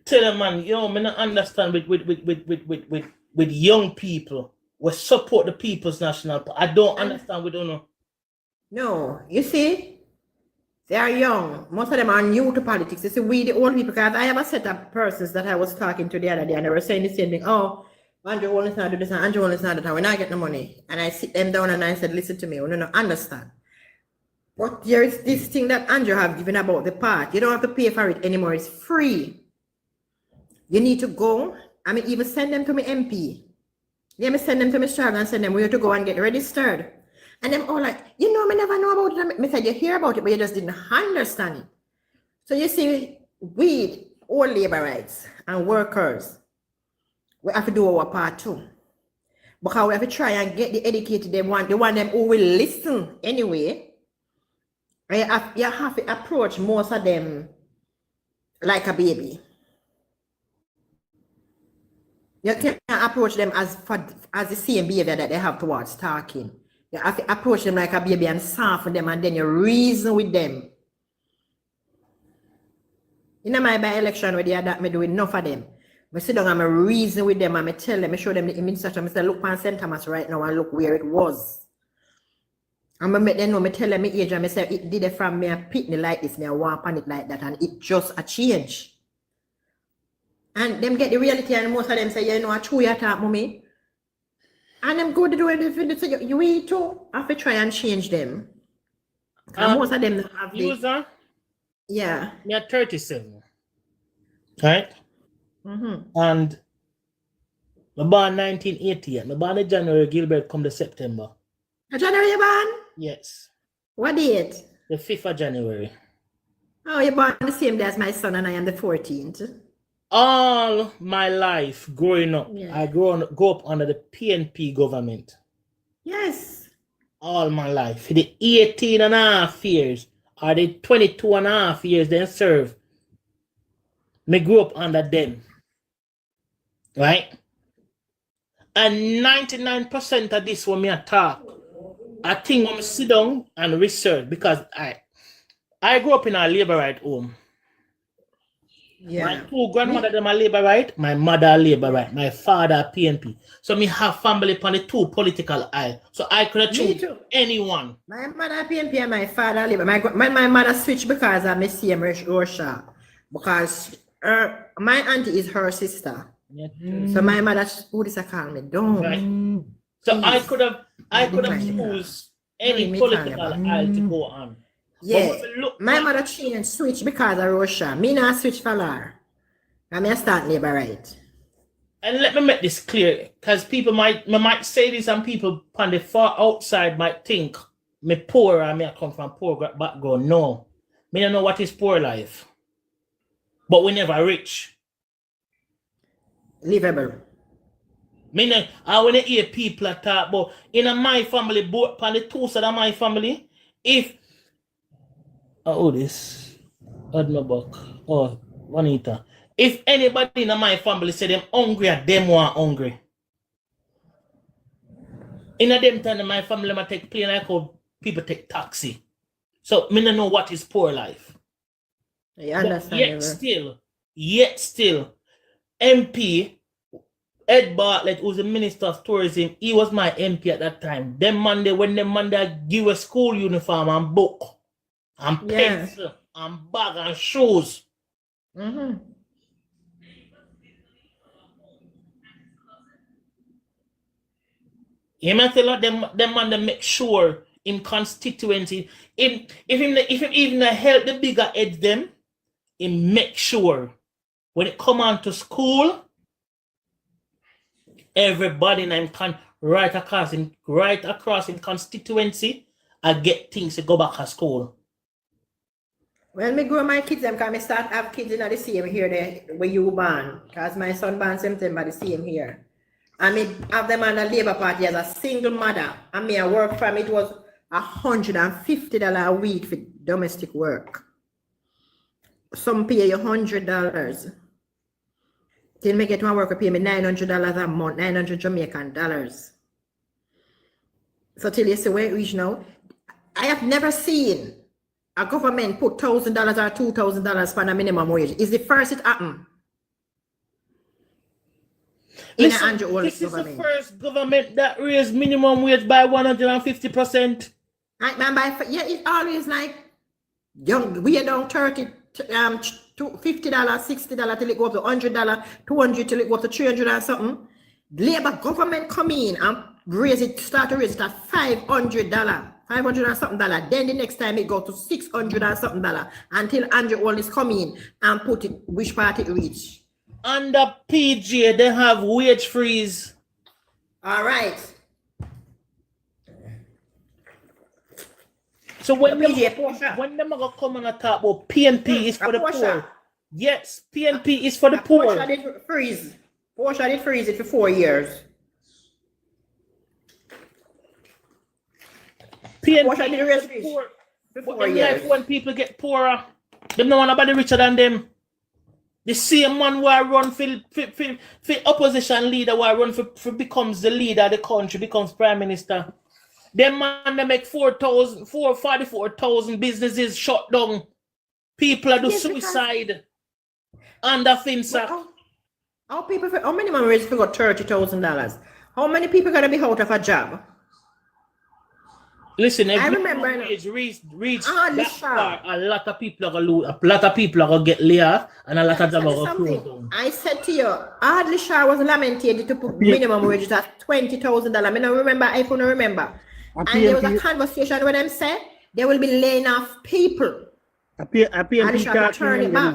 Speaker 5: Tell them, man, you know, I don't understand with young people. We support the People's National Party. I don't understand, we don't know.
Speaker 13: No, you see, they are young. Most of them are new to politics. You see, we the old people, because I have a set of persons that I was talking to the other day and they were saying the same thing. Oh, Andrew won't not do this and Andrew won't not do that. When I get the money, and I sit them down and I said, listen to me, we don't understand. But there is this thing that Andrew have given about the part. You don't have to pay for it anymore. It's free. You need to go. I mean, even send them to my MP. Let me send them to my child and send them where to go and get registered. And them all like, you know, I never know about it. I said, you hear about it, but you just didn't understand it. So you see, we, all labor rights and workers, we have to do our part too. Because we have to try and get the educated them want them who will listen anyway. You have to approach most of them like a baby. You can't approach them as the same behavior that they have towards talking. You have to approach them like a baby and soften them, and then you reason with them. In my by-election where they had that, I do enough of them. I sit down and I reason with them and I tell them, I show them the image structure. I say, look on St. Thomas right now and look where it was. And I make them know, I tell them my age and I say, it did it from me, I pick me like this, me I walk on it like that, and it just a change. And them get the reality, and most of them say, you know, I true you talk, mommy. And them go to do anything, they say, you eat too. I have to try and change them. And most of them have
Speaker 5: user?
Speaker 13: Yeah.
Speaker 5: Me at 37. Right? And I born 1980. I born in January, Gilbert come to September.
Speaker 13: January you born?
Speaker 5: Yes.
Speaker 13: What date?
Speaker 5: The 5th of January.
Speaker 13: Oh, you're born the same day as my son, and I am the 14th.
Speaker 5: All my life growing up, I grew up under the PNP government.
Speaker 13: Yes.
Speaker 5: All my life. For the 18 and a half years, or the 22 and a half years they serve, me grew up under them. Right? And 99% of this when me talk, I think when I sit down and research, because I grew up in a labor right home.
Speaker 13: Yeah.
Speaker 5: My two grandmother them are labor right, my mother labor right, my father PNP. So me have family on the two political aisle. So I could choose anyone.
Speaker 13: My mother PNP and my father labor. My mother switched because I miss him Russia. Because my auntie is her sister. So my mother, who this I call me? Don't.
Speaker 5: Right. So I could have choose any political aisle to go on.
Speaker 13: Yeah, my mother switch because of Russia. Me not switch for her. I mean, I start labor right.
Speaker 5: And let me make this clear, because people might say this, and people on the far outside might think me poor and me I come from poor background. No, me don't know what is poor life. But we never rich.
Speaker 13: Livable.
Speaker 5: I want to hear people talk about in my family, both on the two sides of my family, if this Admabok or Juanita. If anybody in my family say them hungry, them want hungry. In a them time in my family, I take plane like how people take taxi. So me don't know what is poor life.
Speaker 13: You understand?
Speaker 5: Yet still, MP Ed Bartlett, who's the Minister of Tourism, he was my MP at that time. When them Monday give a school uniform and book. And pencil, and bag, and shoes. You might tell them man to make sure in constituency, if him even help the bigger heads them, he make sure when it come on to school, everybody in right across in constituency, I get things to go back to school.
Speaker 13: Well, me grow my kids them because I start have kids in the same here where you born. Because my son born September the same here. And me have them on the Labour Party as a single mother. And me I work from it was $150 a week for domestic work. Some pay you $100. Till me get to work, pay me $900 a month, 900 Jamaican dollars. So till you see where it reach now, I have never seen a government put $1,000 or $2,000 for the minimum wage. Is the first it happened?
Speaker 5: Listen, this is the first government that raised minimum wage by 150%.
Speaker 13: It's always like we are down 30, $50, $60 till it go up to $100, $200 till it go up to $300 or something. Labor government come in and start to raise it at $500. $500 and something. Then the next time it go to $600 and something until Andrew Wallace come in and put it which part it reach.
Speaker 5: Under PGA, they have wage freeze.
Speaker 13: All right.
Speaker 5: So when them gonna come and talk about PNP is for the poor. Yes, PNP is for the poor.
Speaker 13: Porsche did freeze. Porsche did freeze it for 4 years.
Speaker 5: PNP is for the poor. But in life, when people get poorer, them no want nobody richer than them. The same man who run for opposition leader, who run for becomes the leader of the country, becomes prime minister. Them man they make 44,000 businesses shut down. People are do suicide under Finsac.
Speaker 13: How many man raise for got $30,000? How many people gonna be out of a job?
Speaker 5: Listen, if
Speaker 13: I remember
Speaker 5: reach that far, a lot of people are gonna lose, a lot of people are gonna get laid off, and a lot of them are gonna close down.
Speaker 13: I said to you, Hardly Shah was lamented to put minimum wages at $20,000. I don't remember, I couldn't remember. And there was a conversation where them said they will be laying off people. Hardly Shah turn it back.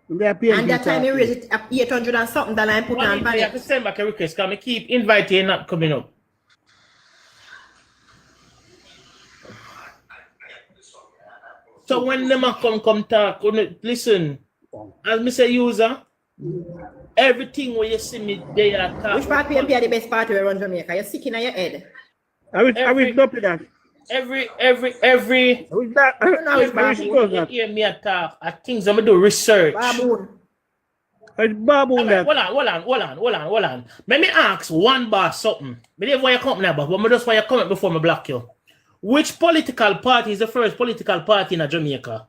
Speaker 13: And that time he raised it at $800 and something and put on
Speaker 5: I have to send back a request, can I keep inviting you not coming up? So when them come talk, listen, as me say user, everything when you see me there talk.
Speaker 13: Which part PMP are the best part where run Jamaica? You're sick in your head.
Speaker 5: I will stop with that. Every you hear me talk, I think I'm gonna do research.
Speaker 13: Baboon.
Speaker 5: Hold on. Let me ask one bar something. I don't why you come now, but I just why you comment before I block you. Which political party is the first political party in Jamaica?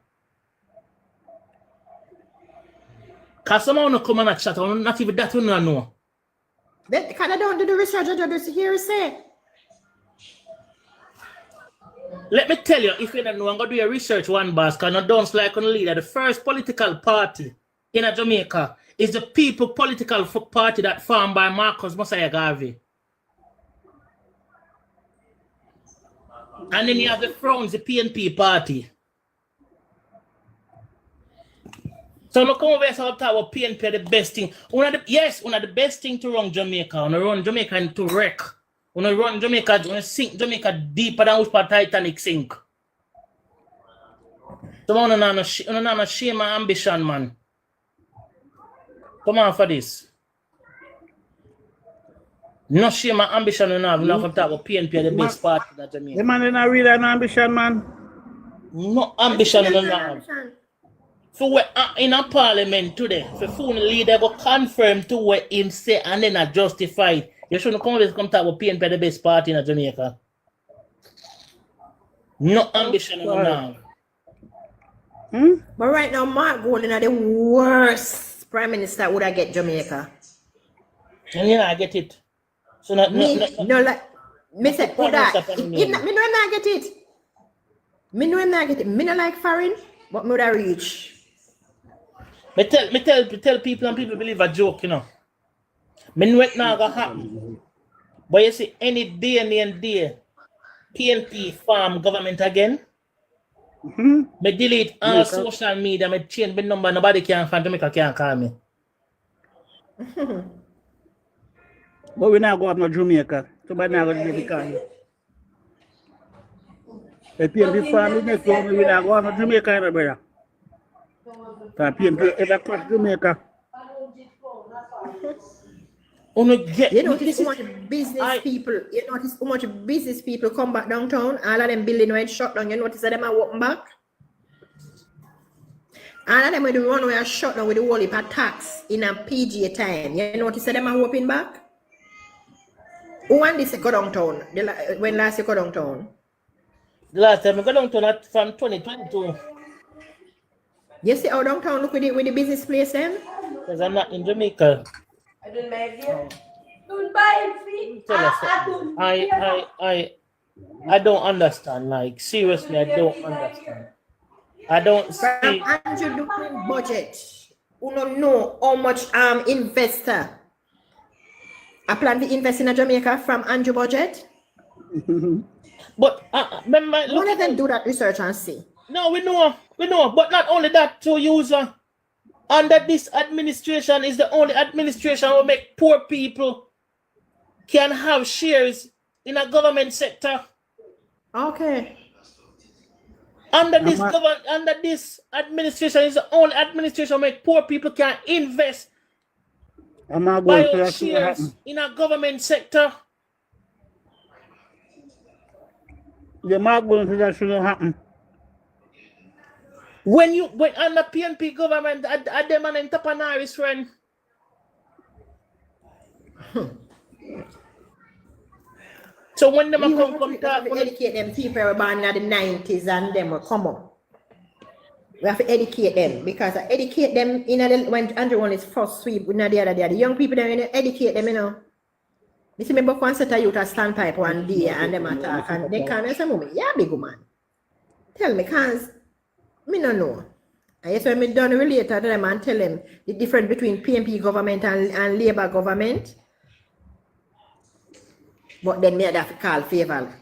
Speaker 5: Because someone come and chat, not even that you don't know.
Speaker 13: Because I don't do the research, I just hear say.
Speaker 5: Let me tell you, if you don't know, I'm going to do your research one boss, because I don't like on the leader. The first political party in Jamaica is the People Political Party that formed by Marcus Mosiah Garvey. And then you have the Frowns, the PNP party. So look over here, so talk about PNP the best thing. One of the best thing to run Jamaica. When run Jamaica into wreck. When run Jamaica, when sink Jamaica deeper than which part Titanic sink. So I don't know shame and ambition, man. Come on for this. No shame and ambition we have. We don't talk about PNP the best part of Jamaica.
Speaker 15: The man is not really an ambition, man.
Speaker 5: No ambition we have. So we're in a parliament today. For phone leader go confirm to what him say and then justify. You shouldn't come talk about PNP the best party in Jamaica. No ambition we have.
Speaker 13: But right now, Mark Golden are the worst prime minister would I get Jamaica.
Speaker 5: And you know I get it. So me
Speaker 13: say would I? Me know I get it. Me know I get it. Me no like foreign, but me would I reach.
Speaker 5: Me tell people and people believe a joke, you know. Me know it now gonna happen. But you see, any day, PNP farm government again. Me delete all social media, me change my number, nobody can find Jamaica can't call me.
Speaker 15: But we now go up to Jamaica. Somebody now go to Jamaica. The PNP farm next door, we now go up to Jamaica, brother. The PNP ever cross Jamaica.
Speaker 13: You notice how much business people, come back downtown, all of them building went shut down, you notice that them are walking back? All of them with the runway are shut down with the whole heap of tax in a PGA time. You notice that them are walking back? Who want this to go downtown? When last you go downtown?
Speaker 5: The last time I go downtown from 2022.
Speaker 13: You see how downtown look with the business place then?
Speaker 5: Because I'm not in Jamaica. I don't understand. Like seriously, I don't understand. I don't see.
Speaker 13: Andrew doing budget. You don't know how much investor I plan to invest in Jamaica from Andrew budget.
Speaker 5: But remember,
Speaker 13: Don't let them do that research and see.
Speaker 5: No, we know. But not only that, to user under this administration is the only administration will make poor people can have shares in a government sector.
Speaker 13: Okay.
Speaker 5: Under this administration is the only administration make poor people can invest buy shares in a government sector.
Speaker 15: The mark going to that shouldn't happen.
Speaker 5: When under PNP government, at them an entrepreneurs friend. So when them come talk,
Speaker 13: we educate them people were born in the 90s and them will come up. We have to educate them because I educate them when Andrew won his first sweep with the other day. The young people there, educate them, you know. You see me book one set of youth a standpipe one day and them attack and they come and say, "Mommy, yeah, big man. Tell me, cause me no know." And yes, when me done relate to them and tell them the difference between PNP government and Labour government. But then me have to call Fayval.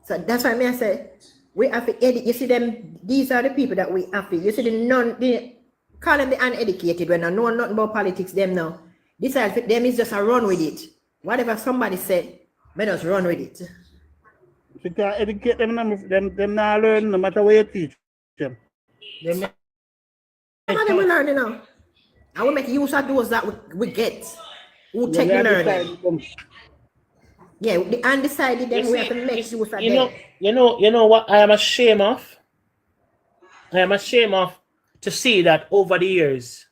Speaker 13: So that's why I say we have to educate. You see them, these are the people that we have to. You see the call them the uneducated when I know nothing about politics, them now. This them is just a run with it. Whatever somebody said, let us run with it.
Speaker 15: You can educate them not learn no matter where you teach them.
Speaker 13: Some of them will learn, you know. I will make use of those that we get. Who take the learning. Yeah, the undecided them we have to make use of them.
Speaker 5: You know what I am ashamed of? I am ashamed of to see that over the years,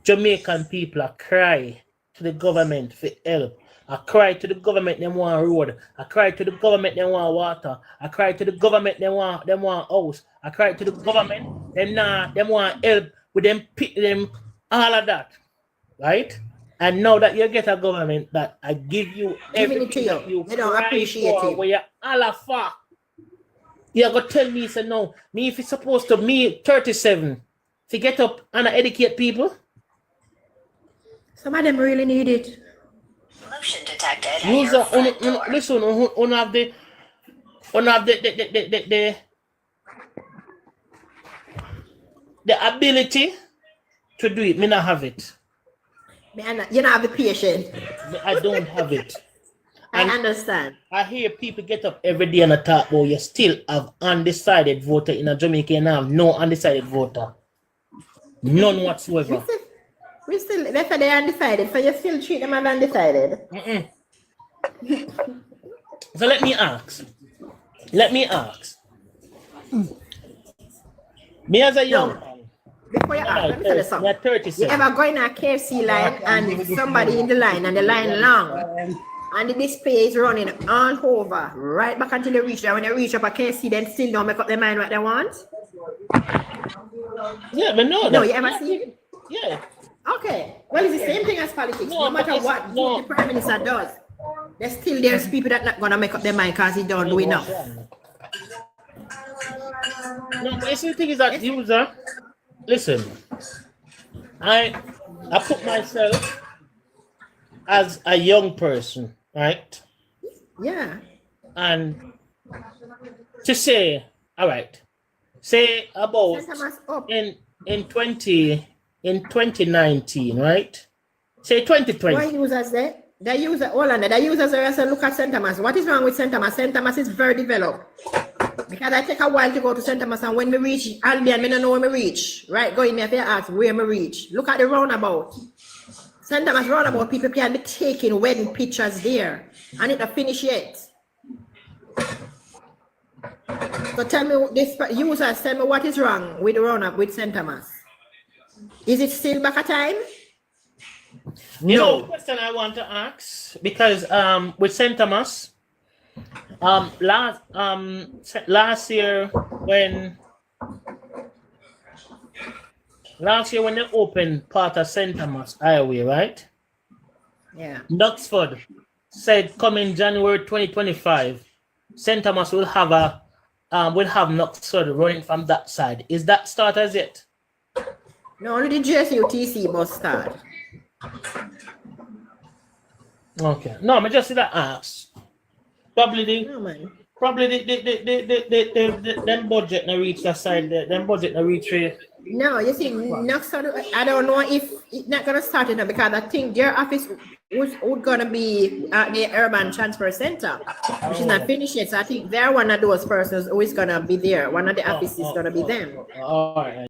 Speaker 5: Jamaican people are cry to the government for help. I cry to the government they want road. I cry to the government they want water. I cry to the government they want house. I cry to the government them want help with them all of that. Right? And now that you get a government that I give you everything that you
Speaker 13: they don't appreciate
Speaker 5: for,
Speaker 13: it.
Speaker 5: where you're all for. You're gonna tell me, say no, me if it's supposed to me 37 to get up and educate people.
Speaker 13: Some of them really need it.
Speaker 19: Motion detected.
Speaker 5: User, listen, have the ability to do it. Me not have it.
Speaker 13: You don't have the patience.
Speaker 5: I don't have it.
Speaker 13: I understand.
Speaker 5: I hear people get up every day and talk about you still have undecided voter in a Jamaica and have no undecided voter. None whatsoever.
Speaker 13: We still, that's why they're undecided, so you still treat them as undecided.
Speaker 5: So let me ask. Me as a young man.
Speaker 13: Before you ask, let me tell you something.
Speaker 5: 37.
Speaker 13: You ever go in a KFC line and somebody in the line and the line long and the display is running all over, right back until you reach there. When you reach up a KFC, then still don't make up their mind what they want?
Speaker 5: Yeah, but no.
Speaker 13: No, you ever see it?
Speaker 5: Yeah.
Speaker 13: Okay. Well, it's the same thing as politics. No matter what the Prime Minister does, there's people that not gonna make up their mind because he don't do enough.
Speaker 5: No, but the thing is that user, listen, I put myself as a young person, right?
Speaker 13: Yeah.
Speaker 5: And to say, all right, say about in 2019, right? Say 2020.
Speaker 13: Why users there? The users, hold on, the users are look at St. Thomas. What is wrong with St. Thomas? St. Thomas is very developed. Because I take a while to go to St. Thomas, and when we reach Albion, I don't know when we reach. Right? Go in there, if you ask where we reach. Look at the roundabout. St. Thomas roundabout, people can be taking wedding pictures there. And it not finished yet. So tell me, this users, tell me what is wrong with the roundabout with St. Thomas. Is it still back a time?
Speaker 5: You know the question I want to ask, because with St. Thomas, last year when they opened part of St. Thomas Highway, right?
Speaker 13: Yeah.
Speaker 5: Duxford said coming January 2025, St. Thomas will have Duxford running from that side. Is that start as yet?
Speaker 13: No, only the JSUTC bus start.
Speaker 5: Okay. No, I just see that ask. Probably them budget not reach that side. Them budget not reach here.
Speaker 13: No, you see, next I don't know if it's not gonna start it now because I think their office was gonna be at the Urban Transfer Center, which is not finished yet. So I think they're one of those persons who is gonna be there. One of the offices is gonna be them.
Speaker 5: All right.